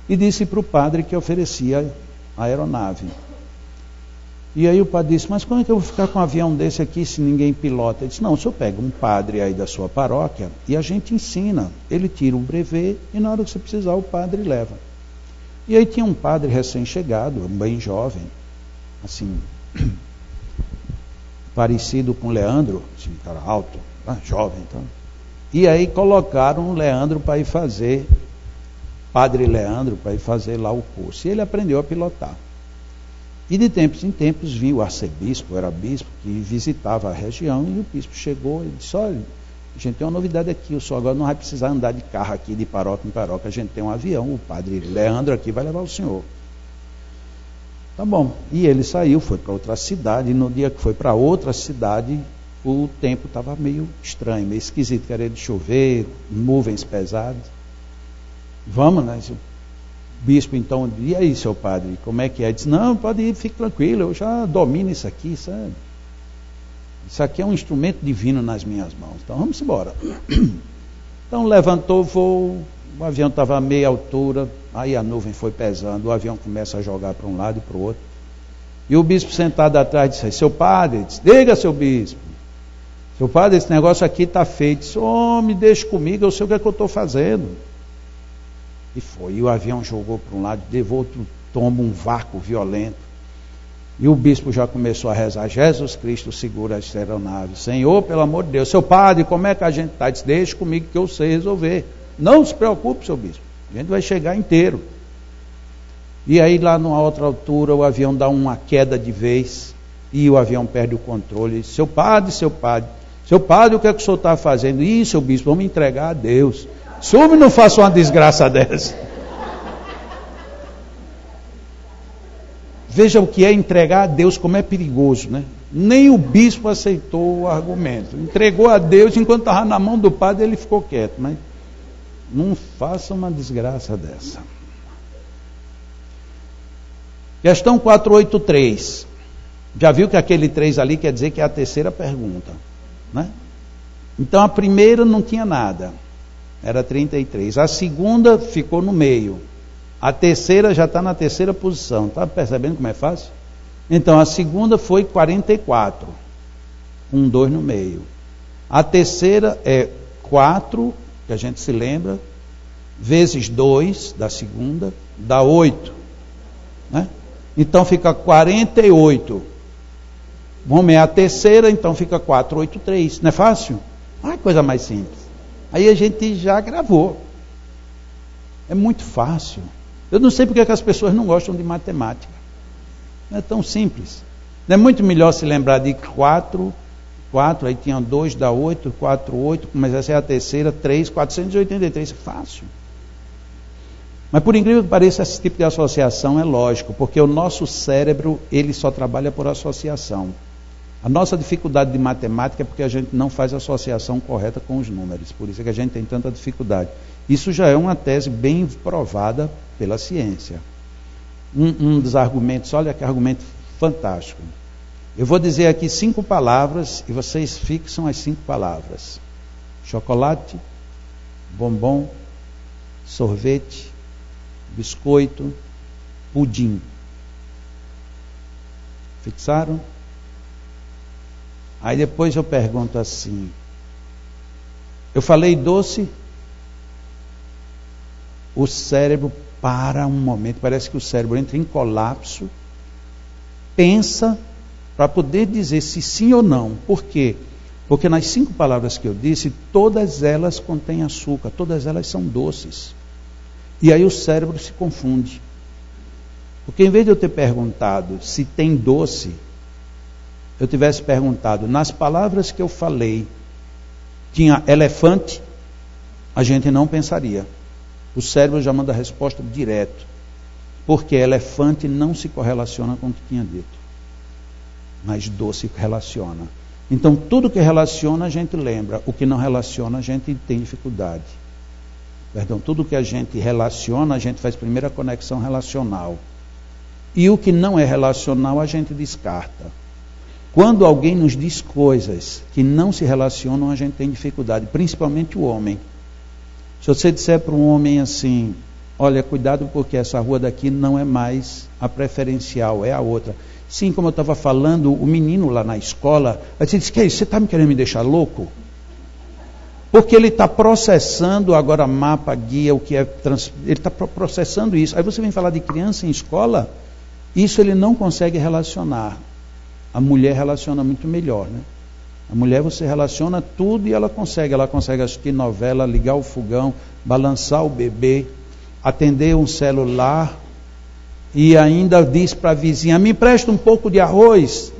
S2: e disse para o padre que oferecia a aeronave. E aí o padre disse, mas como é que eu vou ficar com um avião desse aqui se ninguém pilota? Ele disse, não, o senhor pega um padre aí da sua paróquia e a gente ensina. Ele tira o brevet e na hora que você precisar o padre leva. E aí tinha um padre recém-chegado, bem jovem, assim, parecido com Leandro, assim, um cara alto, jovem, então. E aí colocaram o Leandro para ir fazer, Padre Leandro, para ir fazer lá o curso. E ele aprendeu a pilotar. E de tempos em tempos vinha o arcebispo, era bispo, que visitava a região, e o bispo chegou e disse, olha, a gente tem uma novidade aqui, o senhor agora não vai precisar andar de carro aqui de paróquia em paróquia, a gente tem um avião, o padre Leandro aqui vai levar o senhor. Tá bom. E ele saiu, foi para outra cidade, e no dia que foi para outra cidade, o tempo estava meio estranho, meio esquisito, querendo chover, nuvens pesadas. Vamos, né? O bispo então, e aí, seu padre, como é que é? Ele disse, não, pode ir, fique tranquilo, eu já domino isso aqui, sabe? Isso aqui é um instrumento divino nas minhas mãos, então vamos embora. Então levantou o voo, o avião estava a meia altura, aí a nuvem foi pesando, o avião começa a jogar para um lado e para o outro. E o bispo sentado atrás disse, seu padre, disse, diga, seu bispo, seu padre, esse negócio aqui está feito. Disse, me deixe comigo, eu sei o que é que eu estou fazendo. E foi, e o avião jogou para um lado, deu outro tombo, um vácuo violento. E o bispo já começou a rezar, Jesus Cristo segura essa aeronave. Senhor, pelo amor de Deus, seu padre, como é que a gente está? Disse, deixe comigo que eu sei resolver. Não se preocupe, seu bispo, a gente vai chegar inteiro. E aí lá numa outra altura o avião dá uma queda de vez e o avião perde o controle. Diz, seu padre, o que é que o senhor está fazendo? Ih, seu bispo, vamos entregar a Deus. Sume, não faça uma desgraça dessa. Veja o que é entregar a Deus, como é perigoso, né? Nem o bispo aceitou o argumento. Entregou a Deus, enquanto estava na mão do padre, ele ficou quieto. Mas não faça uma desgraça dessa. Questão 483. Já viu que aquele 3 ali quer dizer que é a terceira pergunta, né? Então a primeira não tinha nada. Era 33. A segunda ficou no meio. A terceira já está na terceira posição. Está percebendo como é fácil? Então a segunda foi 44. Com 2 no meio. A terceira é 4, que a gente se lembra, vezes 2 da segunda, dá 8. Né? Então fica 48. Vamos ver a terceira, então fica 483. Não é fácil? Ah, coisa mais simples. Aí a gente já gravou. É muito fácil. Eu não sei porque que as pessoas não gostam de matemática. Não é tão simples. Não é muito melhor se lembrar de 4, aí tinha 2, dá 8, 4, 8, mas essa é a terceira, 3, 483, é fácil. Mas por incrível que pareça, esse tipo de associação é lógico, porque o nosso cérebro, ele só trabalha por associação. A nossa dificuldade de matemática é porque a gente não faz associação correta com os números, por isso é que a gente tem tanta dificuldade. Isso já é uma tese bem provada pela ciência. Um dos argumentos, olha que argumento fantástico. Eu vou dizer aqui 5 palavras e vocês fixam as 5 palavras: chocolate, bombom, sorvete, biscoito, pudim. Fixaram? Aí depois eu pergunto assim: eu falei doce? O cérebro para um momento, parece que o cérebro entra em colapso, pensa para poder dizer se sim ou não. Por quê? Porque nas 5 palavras que eu disse, todas elas contêm açúcar, todas elas são doces. E aí o cérebro se confunde. Porque em vez de eu ter perguntado se tem doce, eu tivesse perguntado, nas palavras que eu falei, tinha elefante, a gente não pensaria. O cérebro já manda a resposta direto. Porque elefante não se correlaciona com o que tinha dito. Mas doce relaciona. Então tudo que relaciona a gente lembra. O que não relaciona a gente tem dificuldade. Perdão, tudo que a gente relaciona, a gente faz primeiro a conexão relacional. E o que não é relacional, a gente descarta. Quando alguém nos diz coisas que não se relacionam, a gente tem dificuldade, principalmente o homem. Se você disser para um homem assim, olha, cuidado porque essa rua daqui não é mais a preferencial, é a outra. Sim, como eu estava falando, o menino lá na escola, aí você disse, que é isso? Você está me querendo me deixar louco? Porque ele está processando agora mapa, guia, o que é... Ele está processando isso. Aí você vem falar de criança em escola, isso ele não consegue relacionar. A mulher relaciona muito melhor, né? A mulher você relaciona tudo e ela consegue assistir novela, ligar o fogão, balançar o bebê, atender um celular e ainda diz para a vizinha, me empresta um pouco de arroz.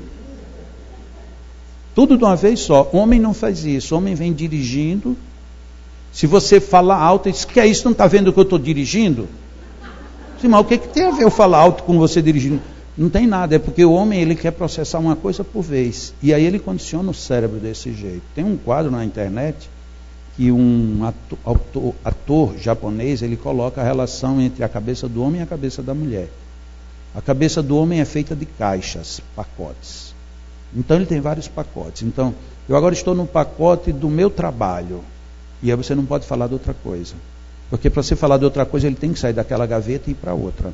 S2: Tudo de uma vez só. Homem não faz isso. Homem vem dirigindo. Se você falar alto, diz, que é isso? Não está vendo que eu estou dirigindo? Sim, mas o que tem a ver eu falar alto com você dirigindo? Não tem nada, é porque o homem ele quer processar uma coisa por vez. E aí ele condiciona o cérebro desse jeito. Tem um quadro na internet que um ator japonês, ele coloca a relação entre a cabeça do homem e a cabeça da mulher. A cabeça do homem é feita de caixas, pacotes. Então ele tem vários pacotes. Então, eu agora estou no pacote do meu trabalho. E aí você não pode falar de outra coisa. Porque para você falar de outra coisa, ele tem que sair daquela gaveta e ir para outra.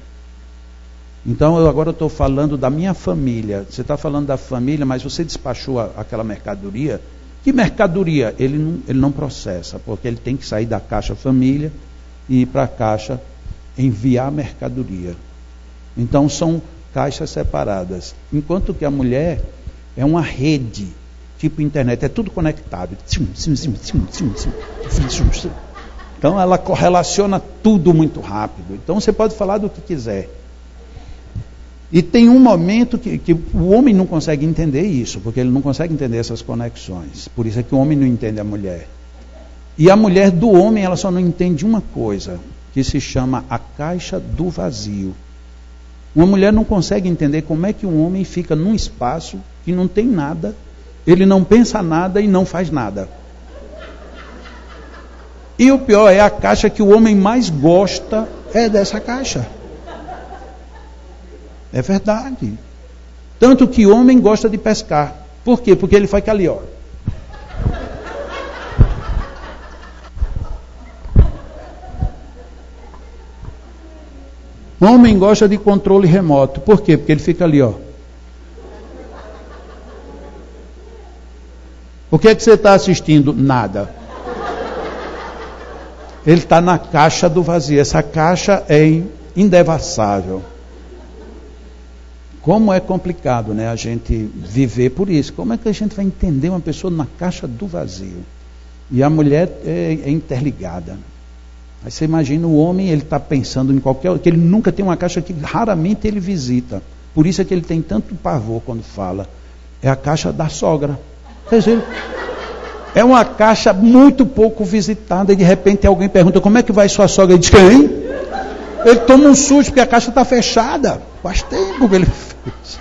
S2: Então, eu agora estou falando da minha família. Você está falando da família, mas você despachou aquela mercadoria. Que mercadoria? Ele não processa, porque ele tem que sair da caixa família e ir para a caixa enviar mercadoria. Então, são caixas separadas. Enquanto que a mulher é uma rede, tipo internet, é tudo conectado. Então, ela correlaciona tudo muito rápido. Então, você pode falar do que quiser. E tem um momento que o homem não consegue entender isso, porque ele não consegue entender essas conexões. Por isso é que o homem não entende a mulher. E a mulher do homem, ela só não entende uma coisa, que se chama a caixa do vazio. Uma mulher não consegue entender como é que um homem fica num espaço que não tem nada, ele não pensa nada e não faz nada. E o pior é a caixa que o homem mais gosta é dessa caixa. É verdade. Tanto que o homem gosta de pescar. Por quê? Porque ele fica ali, ó. O homem gosta de controle remoto. Por quê? Porque ele fica ali, ó. O que é que você está assistindo? Nada. Ele está na caixa do vazio. Essa caixa é indevassável. Como é complicado, né, a gente viver por isso. Como é que a gente vai entender uma pessoa na caixa do vazio? E a mulher é interligada. Aí você imagina o homem, ele está pensando em qualquer... que ele nunca tem uma caixa que raramente ele visita. Por isso é que ele tem tanto pavor quando fala. É a caixa da sogra. Quer dizer, é uma caixa muito pouco visitada e de repente alguém pergunta, como é que vai sua sogra? Ele diz, quem? Ele toma um susto porque a caixa está fechada. Faz tempo que ele fez.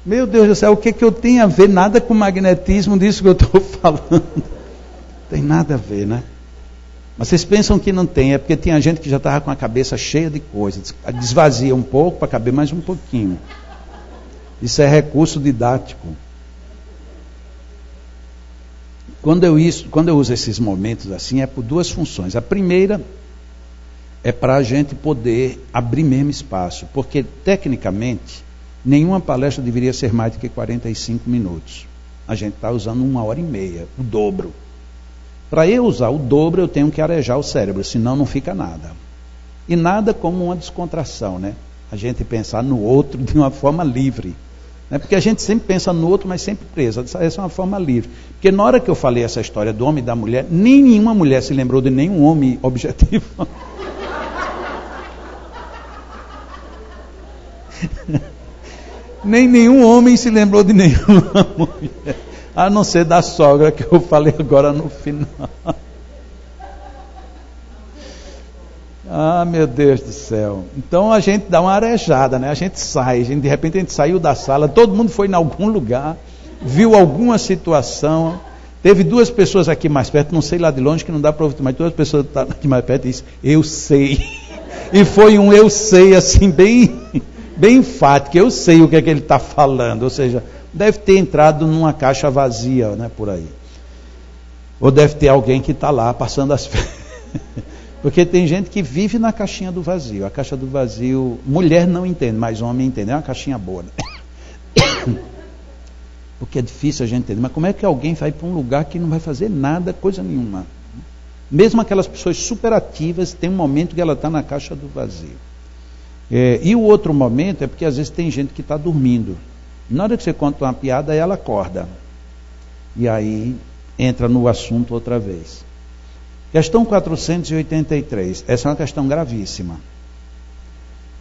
S2: Meu Deus do céu, o que eu tenho a ver? Nada com o magnetismo disso que eu estou falando. Tem nada a ver, né? Mas vocês pensam que não tem, é porque tinha gente que já estava com a cabeça cheia de coisas. Desvazia um pouco para caber mais um pouquinho. Isso é recurso didático. Quando eu uso esses momentos assim, é por duas funções. A primeira é para a gente poder abrir mesmo espaço, porque tecnicamente nenhuma palestra deveria ser mais do que 45 minutos. A gente está usando 1h30, o dobro. Para eu usar o dobro, eu tenho que arejar o cérebro, senão não fica nada. E nada como uma descontração, né? A gente pensar no outro de uma forma livre. Né? Porque a gente sempre pensa no outro, mas sempre preso. Essa é uma forma livre. Porque na hora que eu falei essa história do homem e da mulher, nenhuma mulher se lembrou de nenhum homem objetivo. Nem nenhum homem se lembrou de nenhuma mulher. A não ser da sogra que eu falei agora no final. Ah, meu Deus do céu. Então a gente dá uma arejada, né? A gente sai, de repente a gente saiu da sala, todo mundo foi em algum lugar, viu alguma situação. Teve duas pessoas aqui mais perto, não sei lá de longe que não dá para ouvir, mas duas pessoas aqui mais perto e disse, eu sei. E foi um eu sei assim, bem enfático, eu sei o que é que ele está falando, ou seja, deve ter entrado numa caixa vazia, né, por aí. Ou deve ter alguém que está lá passando as férias. Porque tem gente que vive na caixinha do vazio. A caixa do vazio, mulher não entende, mas homem entende. É uma caixinha boa, né? Porque é difícil a gente entender. Mas como é que alguém vai para um lugar que não vai fazer nada, coisa nenhuma? Mesmo aquelas pessoas superativas, tem um momento que ela está na caixa do vazio. E o outro momento é porque às vezes tem gente que está dormindo. Na hora que você conta uma piada, ela acorda. E aí entra no assunto outra vez. Questão 483. Essa é uma questão gravíssima.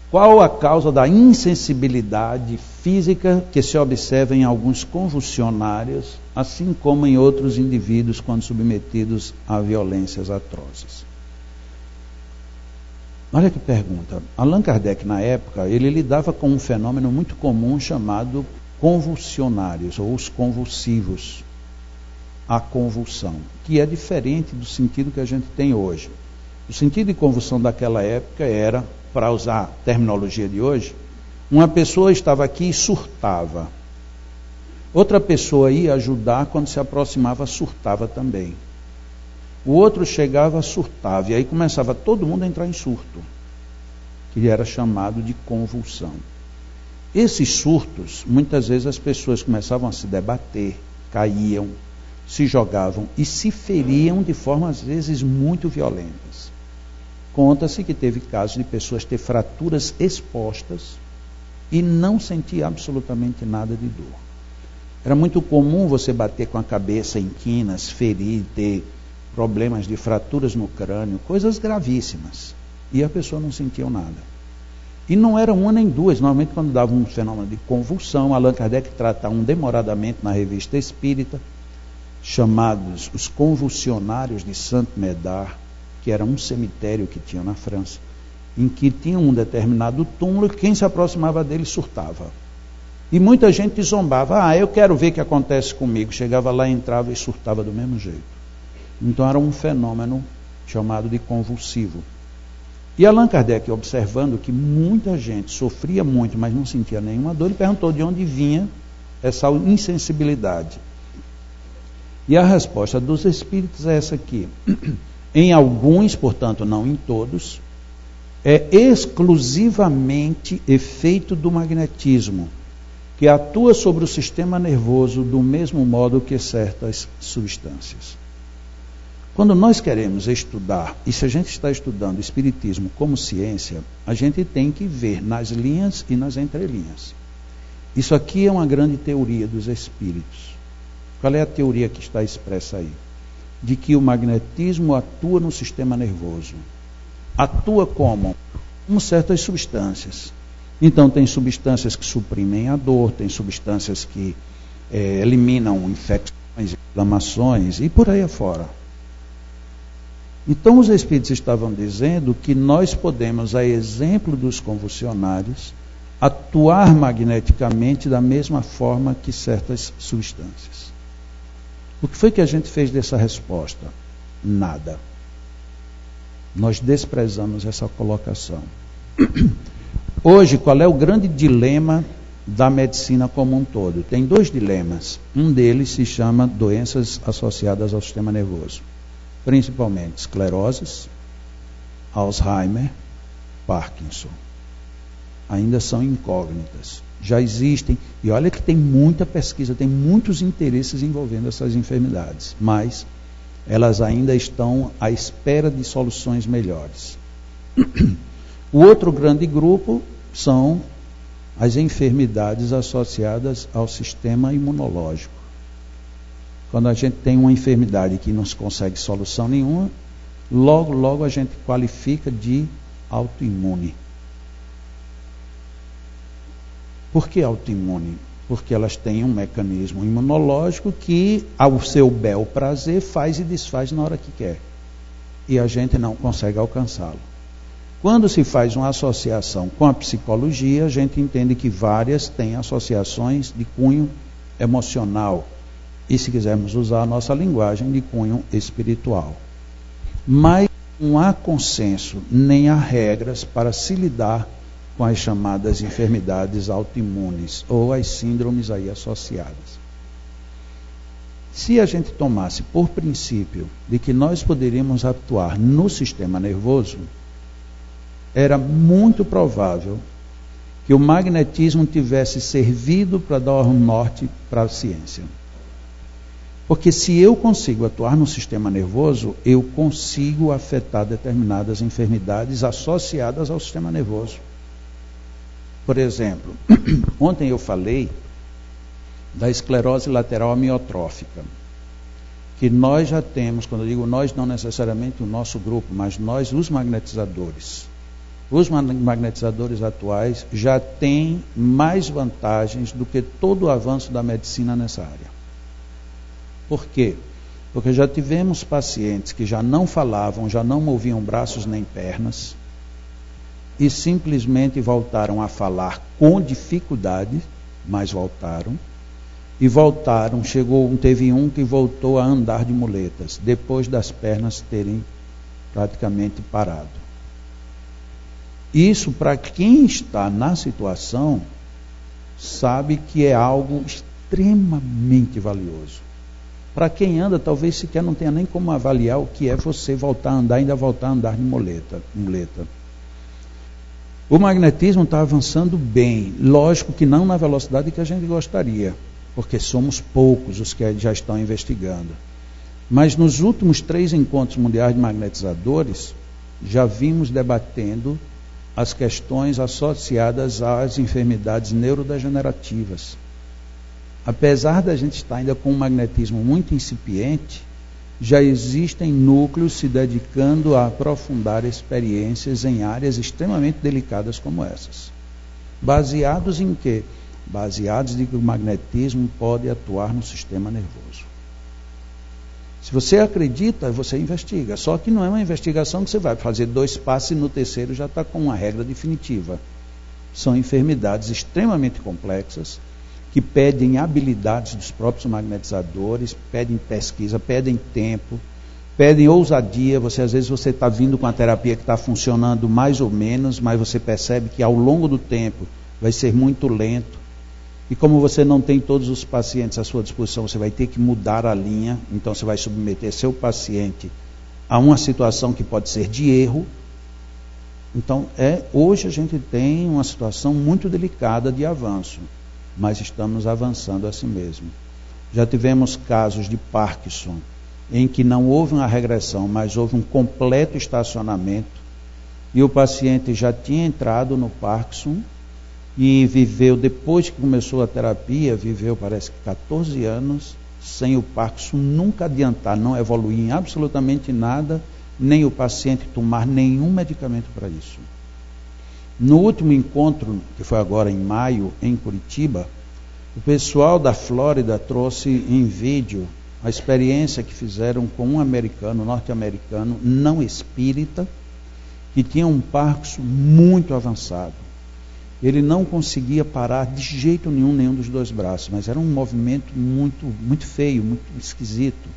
S2: Qual a causa da insensibilidade física que se observa em alguns convulsionários, assim como em outros indivíduos quando submetidos a violências atrozes? Olha que pergunta. Allan Kardec, na época, ele lidava com um fenômeno muito comum chamado convulsionários, ou os convulsivos. A convulsão, que é diferente do sentido que a gente tem hoje. O sentido de convulsão daquela época era, para usar a terminologia de hoje, uma pessoa estava aqui e surtava. Outra pessoa ia ajudar, quando se aproximava, surtava também. O outro chegava, surtava, e aí começava todo mundo a entrar em surto, que era chamado de convulsão. Esses surtos, muitas vezes as pessoas começavam a se debater, caíam, se jogavam e se feriam de formas, às vezes, muito violentas. Conta-se que teve casos de pessoas ter fraturas expostas e não sentir absolutamente nada de dor. Era muito comum você bater com a cabeça em quinas, ferir, ter problemas de fraturas no crânio, coisas gravíssimas. E a pessoa não sentia nada. E não era uma nem duas. Normalmente, quando dava um fenômeno de convulsão, Allan Kardec trata demoradamente na Revista Espírita, chamados os convulsionários de Saint-Médard, que era um cemitério que tinha na França, em que tinha um determinado túmulo e quem se aproximava dele surtava. E muita gente zombava, eu quero ver o que acontece comigo. Chegava lá, entrava e surtava do mesmo jeito. Então era um fenômeno chamado de convulsivo. E Allan Kardec, observando que muita gente sofria muito, mas não sentia nenhuma dor, ele perguntou de onde vinha essa insensibilidade. E a resposta dos espíritos é essa aqui. Em alguns, portanto não em todos, é exclusivamente efeito do magnetismo, que atua sobre o sistema nervoso do mesmo modo que certas substâncias. Quando nós queremos estudar, e se a gente está estudando o espiritismo como ciência, a gente tem que ver nas linhas e nas entrelinhas. Isso aqui é uma grande teoria dos espíritos. Qual é a teoria que está expressa aí? De que o magnetismo atua no sistema nervoso. Atua como? Como certas substâncias. Então, tem substâncias que suprimem a dor, tem substâncias que eliminam infecções, inflamações e por aí afora. Então, os espíritos estavam dizendo que nós podemos, a exemplo dos convulsionários, atuar magneticamente da mesma forma que certas substâncias. O que foi que a gente fez dessa resposta? Nada. Nós desprezamos essa colocação. Hoje, qual é o grande dilema da medicina como um todo? Tem 2 dilemas. Um deles se chama doenças associadas ao sistema nervoso. Principalmente escleroses, Alzheimer, Parkinson. Ainda são incógnitas. Já existem, e olha que tem muita pesquisa, tem muitos interesses envolvendo essas enfermidades, mas elas ainda estão à espera de soluções melhores. O outro grande grupo são as enfermidades associadas ao sistema imunológico. Quando a gente tem uma enfermidade que não se consegue solução nenhuma, logo a gente qualifica de autoimune. Por que autoimune? Porque elas têm um mecanismo imunológico que, ao seu bel prazer, faz e desfaz na hora que quer. E a gente não consegue alcançá-lo. Quando se faz uma associação com a psicologia, a gente entende que várias têm associações de cunho emocional. E, se quisermos usar a nossa linguagem, de cunho espiritual. Mas não há consenso, nem há regras para se lidar com as chamadas enfermidades autoimunes ou as síndromes aí associadas. Se a gente tomasse por princípio de que nós poderíamos atuar no sistema nervoso, era muito provável que o magnetismo tivesse servido para dar um norte para a ciência. Porque se eu consigo atuar no sistema nervoso, eu consigo afetar determinadas enfermidades associadas ao sistema nervoso. Por exemplo, ontem eu falei da esclerose lateral amiotrófica, que nós já temos, quando eu digo nós, não necessariamente o nosso grupo, mas nós, os magnetizadores. Os magnetizadores atuais já têm mais vantagens do que todo o avanço da medicina nessa área. Por quê? Porque já tivemos pacientes que já não falavam, já não moviam braços nem pernas, e simplesmente voltaram a falar com dificuldade, mas voltaram. E voltaram, teve um que voltou a andar de muletas, depois das pernas terem praticamente parado. Isso, para quem está na situação, sabe que é algo extremamente valioso. Para quem anda, talvez sequer não tenha nem como avaliar o que é você voltar a andar e ainda voltar a andar de muleta. O magnetismo está avançando bem, lógico que não na velocidade que a gente gostaria, porque somos poucos os que já estão investigando. Mas nos últimos 3 encontros mundiais de magnetizadores, já vimos debatendo as questões associadas às enfermidades neurodegenerativas. Apesar da gente estar ainda com um magnetismo muito incipiente, já existem núcleos se dedicando a aprofundar experiências em áreas extremamente delicadas como essas. Baseados em quê? Baseados em que o magnetismo pode atuar no sistema nervoso. Se você acredita, você investiga. Só que não é uma investigação que você vai fazer 2 passos e no terceiro já está com uma regra definitiva. São enfermidades extremamente complexas, que pedem habilidades dos próprios magnetizadores, pedem pesquisa, pedem tempo, pedem ousadia. Às vezes você está vindo com a terapia que está funcionando mais ou menos, mas você percebe que ao longo do tempo vai ser muito lento. E como você não tem todos os pacientes à sua disposição, você vai ter que mudar a linha, então você vai submeter seu paciente a uma situação que pode ser de erro. Então, hoje a gente tem uma situação muito delicada de avanço, mas estamos avançando assim mesmo. Já tivemos casos de Parkinson, em que não houve uma regressão, mas houve um completo estacionamento, e o paciente já tinha entrado no Parkinson, e viveu, depois que começou a terapia, viveu parece que 14 anos, sem o Parkinson nunca adiantar, não evoluir em absolutamente nada, nem o paciente tomar nenhum medicamento para isso. No último encontro, que foi agora em maio, em Curitiba, o pessoal da Flórida trouxe em vídeo a experiência que fizeram com um americano, norte-americano, não espírita, que tinha um Parkinson muito avançado. Ele não conseguia parar de jeito nenhum dos dois braços, mas era um movimento muito feio, muito esquisito.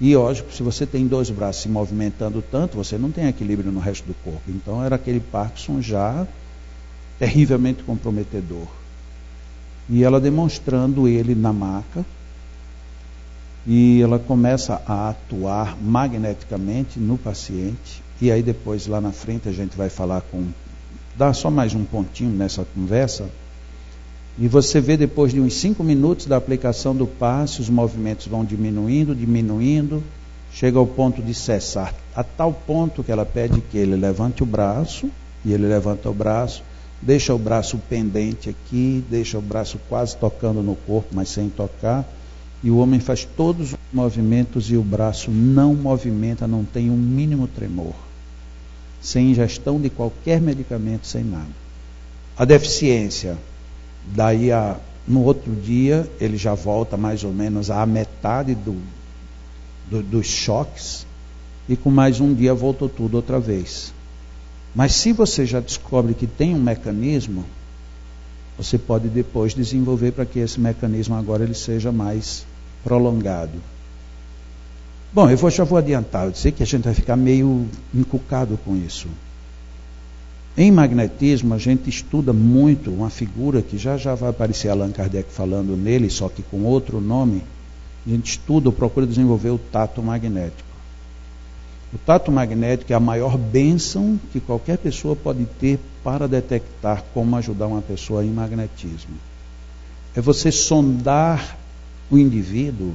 S2: E lógico, se você tem dois braços se movimentando tanto, você não tem equilíbrio no resto do corpo. Então era aquele Parkinson já terrivelmente comprometedor. E ela demonstrando ele na maca, e ela começa a atuar magneticamente no paciente, e aí depois lá na frente a gente vai falar dá só mais um pontinho nessa conversa, e você vê depois de uns 5 minutos da aplicação do passe, os movimentos vão diminuindo, chega ao ponto de cessar, a tal ponto que ela pede que ele levante o braço, e ele levanta o braço, deixa o braço pendente aqui, deixa o braço quase tocando no corpo, mas sem tocar, e o homem faz todos os movimentos e o braço não movimenta, não tem um mínimo tremor, sem ingestão de qualquer medicamento, sem nada. A deficiência, daí no outro dia, ele já volta mais ou menos à metade dos choques, e com mais um dia voltou tudo outra vez. Mas se você já descobre que tem um mecanismo, você pode depois desenvolver para que esse mecanismo agora ele seja mais prolongado. Bom, eu já vou adiantar, eu sei que a gente vai ficar meio encucado com isso. Em magnetismo, a gente estuda muito uma figura que já vai aparecer Allan Kardec falando nele, só que com outro nome. A gente estuda, procura desenvolver o tato magnético. O tato magnético é a maior bênção que qualquer pessoa pode ter para detectar como ajudar uma pessoa em magnetismo. É você sondar o indivíduo,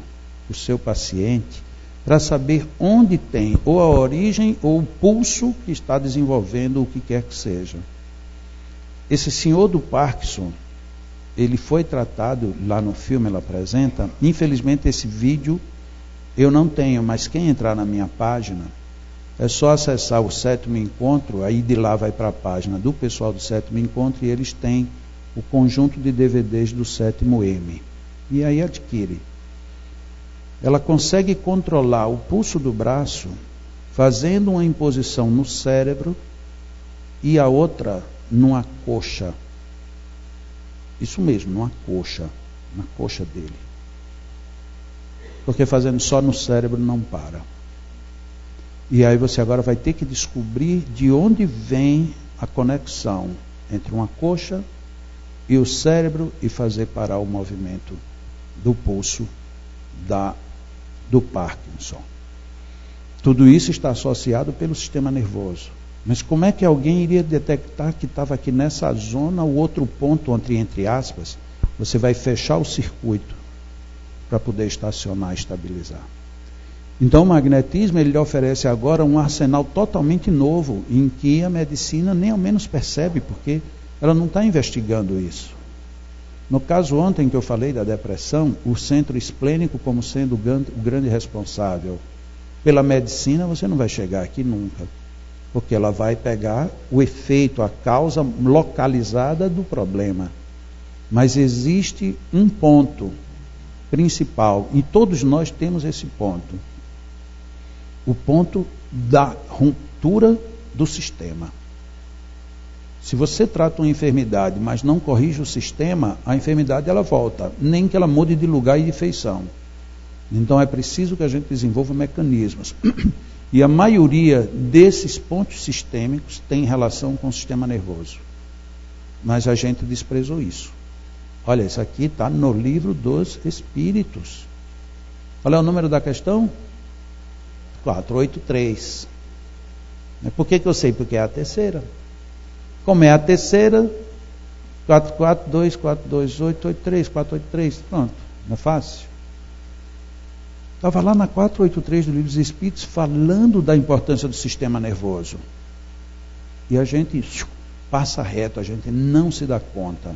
S2: o seu paciente, para saber onde tem ou a origem ou o pulso que está desenvolvendo o que quer que seja. Esse senhor do Parkinson, ele foi tratado, lá no filme ela apresenta, infelizmente esse vídeo eu não tenho, mas quem entrar na minha página, é só acessar o 7º encontro, aí de lá vai para a página do pessoal do 7º encontro, e eles têm o conjunto de DVDs do 7º M. E aí adquire. Ela consegue controlar o pulso do braço, fazendo uma imposição no cérebro e a outra numa coxa. Isso mesmo, numa coxa, na coxa dele. Porque fazendo só no cérebro não para. E aí você agora vai ter que descobrir de onde vem a conexão entre uma coxa e o cérebro e fazer parar o movimento do pulso do Parkinson. Tudo isso está associado pelo sistema nervoso. Mas como é que alguém iria detectar que estava aqui nessa zona, o outro ponto, entre aspas, você vai fechar o circuito para poder estacionar e estabilizar. Então o magnetismo ele lhe oferece agora um arsenal totalmente novo, em que a medicina nem ao menos percebe, porque ela não está investigando isso. No caso ontem que eu falei da depressão, o centro esplênico como sendo o grande responsável. Pela medicina você não vai chegar aqui nunca, porque ela vai pegar o efeito, a causa localizada do problema. Mas existe um ponto principal, e todos nós temos esse ponto. O ponto da ruptura do sistema. Se você trata uma enfermidade, mas não corrige o sistema, a enfermidade ela volta, nem que ela mude de lugar e de feição. Então é preciso que a gente desenvolva mecanismos. E a maioria desses pontos sistêmicos tem relação com o sistema nervoso. Mas a gente desprezou isso. Olha, isso aqui está no livro dos Espíritos. Qual é o número da questão? 483. Por que eu sei? Porque é a terceira. Como é a terceira, 442, 428, 83, 483, pronto, não é fácil? Estava lá na 483 do Livro dos Espíritos falando da importância do sistema nervoso. E a gente passa reto, a gente não se dá conta.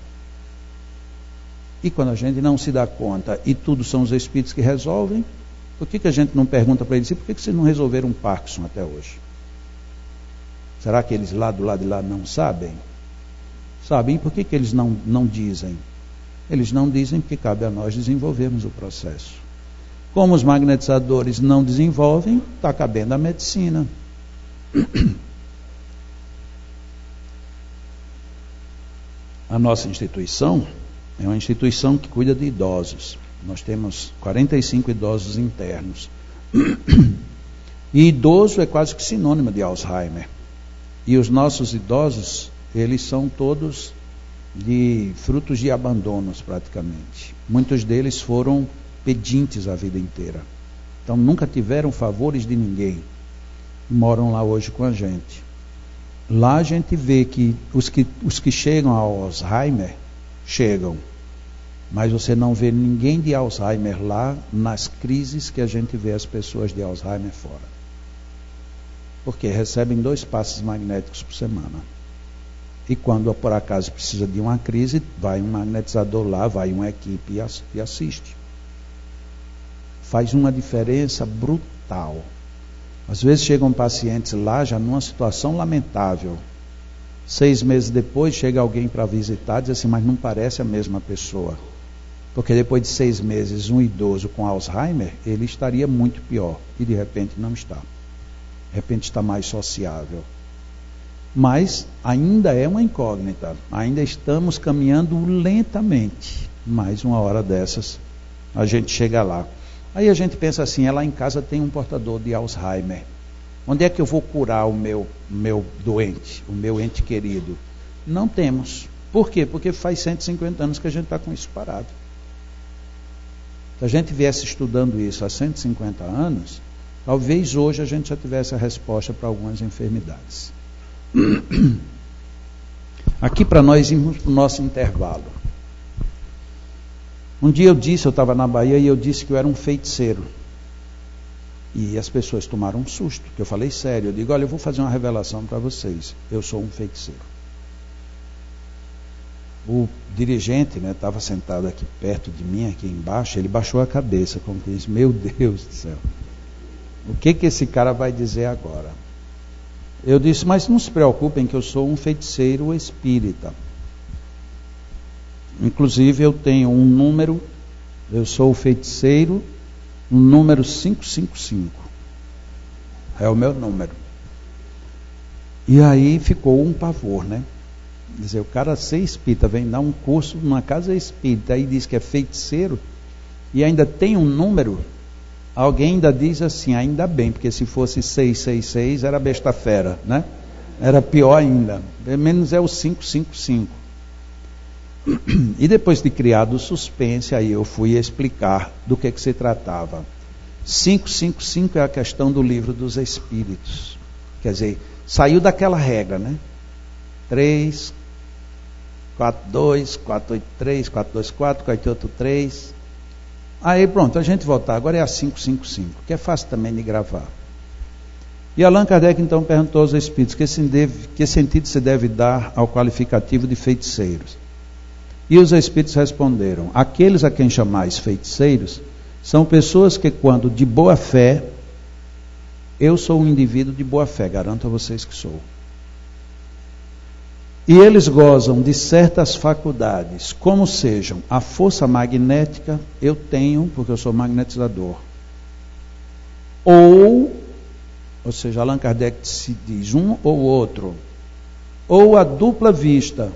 S2: E quando a gente não se dá conta e tudo são os espíritos que resolvem, por que a gente não pergunta para eles, por que vocês não resolveram Parkinson até hoje? Será que eles lá do lado de lá não sabem? Sabem, por que eles não dizem? Eles não dizem porque cabe a nós desenvolvermos o processo. Como os magnetizadores não desenvolvem, está cabendo a medicina. A nossa instituição é uma instituição que cuida de idosos. Nós temos 45 idosos internos. E idoso é quase que sinônimo de Alzheimer. E os nossos idosos, eles são todos frutos de abandonos praticamente. Muitos deles foram pedintes a vida inteira. Então nunca tiveram favores de ninguém. Moram lá hoje com a gente. Lá a gente vê que os que chegam ao Alzheimer, chegam. Mas você não vê ninguém de Alzheimer lá nas crises que a gente vê as pessoas de Alzheimer fora. Porque recebem 2 passes magnéticos por semana. E quando por acaso precisa de uma crise, vai um magnetizador lá, vai uma equipe e assiste. Faz uma diferença brutal. Às vezes chegam pacientes lá já numa situação lamentável. 6 meses depois chega alguém para visitar e diz assim, mas não parece a mesma pessoa. Porque depois de 6 meses, um idoso com Alzheimer, ele estaria muito pior. E de repente não está. De repente está mais sociável. Mas ainda é uma incógnita. Ainda estamos caminhando lentamente. Mas uma hora dessas, a gente chega lá. Aí a gente pensa assim, lá em casa tem um portador de Alzheimer. Onde é que eu vou curar o meu doente, o meu ente querido? Não temos. Por quê? Porque faz 150 anos que a gente está com isso parado. Se a gente viesse estudando isso há 150 anos, talvez hoje a gente já tivesse a resposta para algumas enfermidades. Aqui para nós irmos para o nosso intervalo. Um dia eu estava na Bahia e eu disse que eu era um feiticeiro. E as pessoas tomaram um susto, que eu falei sério. Eu digo, olha, eu vou fazer uma revelação para vocês. Eu sou um feiticeiro. O dirigente estava sentado aqui perto de mim, aqui embaixo, ele baixou a cabeça, como que disse, meu Deus do céu. O que esse cara vai dizer agora? Eu disse, mas não se preocupem que eu sou um feiticeiro espírita. Inclusive eu tenho um número, eu sou o feiticeiro, o número 555. É o meu número. E aí ficou um pavor, né? Quer dizer, o cara ser espírita, vem dar um curso numa casa espírita, aí diz que é feiticeiro, e ainda tem um número, alguém ainda diz assim, ainda bem, porque se fosse 666 era besta fera, né? Era pior ainda, pelo menos é o 555. E depois de criado o suspense, aí eu fui explicar do que se tratava. 555 é a questão do livro dos espíritos. Quer dizer, saiu daquela regra, né? 3, 42, 483, 424, 483. Aí pronto, a gente voltar. Agora é a 555, que é fácil também de gravar. E Allan Kardec então perguntou aos espíritos que sentido se deve dar ao qualificativo de feiticeiros. E os espíritos responderam, aqueles a quem chamais feiticeiros, são pessoas que quando de boa fé, eu sou um indivíduo de boa fé, garanto a vocês que sou. E eles gozam de certas faculdades, como sejam a força magnética, eu tenho, porque eu sou magnetizador. Ou seja, Allan Kardec se diz um ou outro. Ou a dupla vista,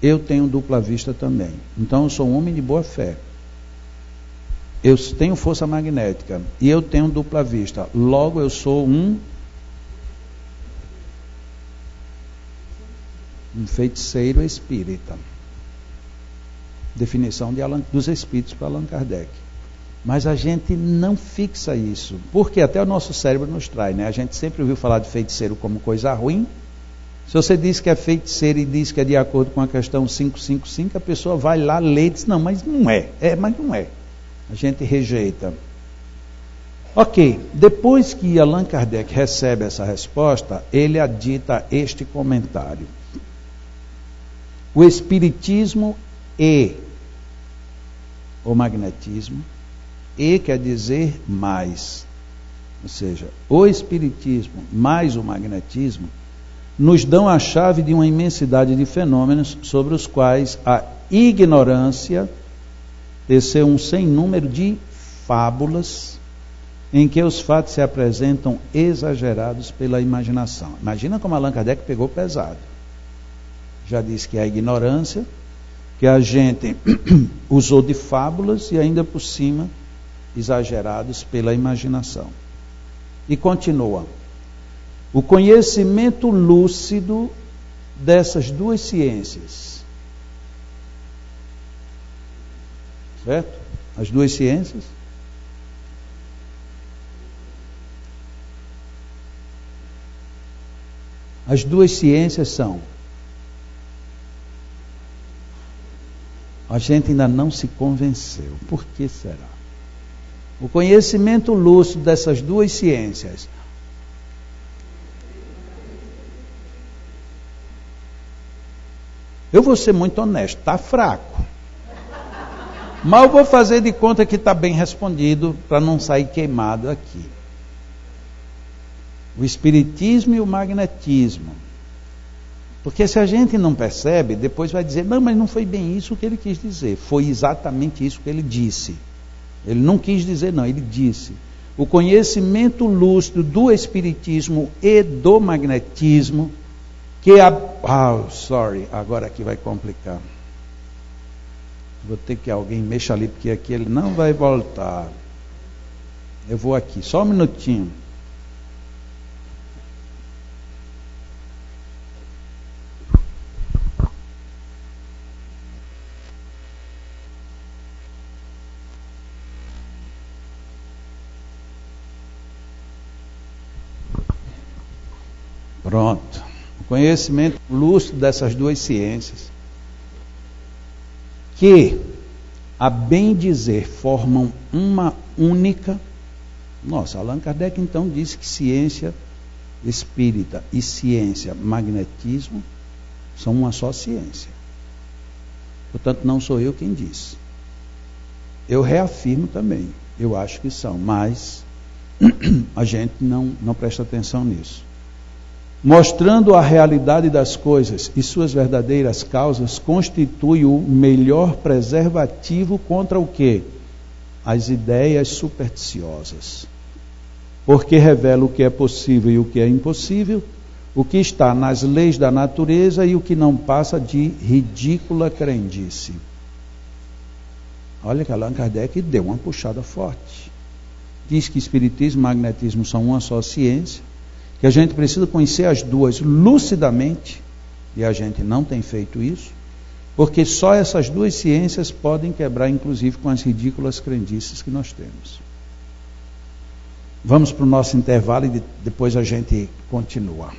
S2: eu tenho dupla vista também. Então eu sou um homem de boa fé. Eu tenho força magnética e eu tenho dupla vista. Logo eu sou um feiticeiro espírita. Definição dos espíritos para Allan Kardec. Mas a gente não fixa isso, porque até o nosso cérebro nos trai, né? A gente sempre ouviu falar de feiticeiro como coisa ruim. Se você diz que é feiticeiro e diz que é de acordo com a questão 555, a pessoa vai lá, lê e diz, não, mas não é. Mas não é. A gente rejeita. Ok, depois que Allan Kardec recebe essa resposta, ele adita este comentário. O Espiritismo e o magnetismo, e quer dizer mais. Ou seja, o espiritismo mais o magnetismo nos dão a chave de uma imensidade de fenômenos sobre os quais a ignorância teceu um sem número de fábulas em que os fatos se apresentam exagerados pela imaginação. Imagina como Allan Kardec pegou pesado. Já disse que é a ignorância, que a gente usou de fábulas e ainda por cima exagerados pela imaginação. E continua. O conhecimento lúcido dessas duas ciências. Certo? As duas ciências. As duas ciências são. A gente ainda não se convenceu. Por que será? O conhecimento lúcido dessas duas ciências. Eu vou ser muito honesto, está fraco. Mas eu vou fazer de conta que está bem respondido, para não sair queimado aqui. O espiritismo e o magnetismo. Porque se a gente não percebe, depois vai dizer, não, mas não foi bem isso que ele quis dizer. Foi exatamente isso que ele disse. Ele não quis dizer não, ele disse. O conhecimento lúcido do espiritismo e do magnetismo, que agora aqui vai complicar. Vou ter que alguém mexa ali, porque aqui ele não vai voltar. Eu vou aqui, só um minutinho. Pronto. O conhecimento lúcido dessas duas ciências, que, a bem dizer, formam uma única. Nossa, Allan Kardec então disse que ciência espírita e ciência magnetismo são uma só ciência. Portanto, não sou eu quem disse. Eu reafirmo também. Eu acho que são, mas a gente não presta atenção nisso. Mostrando a realidade das coisas e suas verdadeiras causas, constitui o melhor preservativo contra o quê? As ideias supersticiosas. Porque revela o que é possível e o que é impossível, o que está nas leis da natureza e o que não passa de ridícula crendice. Olha que Allan Kardec deu uma puxada forte. Diz que espiritismo e magnetismo são uma só ciência, que a gente precisa conhecer as duas lucidamente, e a gente não tem feito isso, porque só essas duas ciências podem quebrar, inclusive, com as ridículas crendices que nós temos. Vamos para o nosso intervalo e depois a gente continua.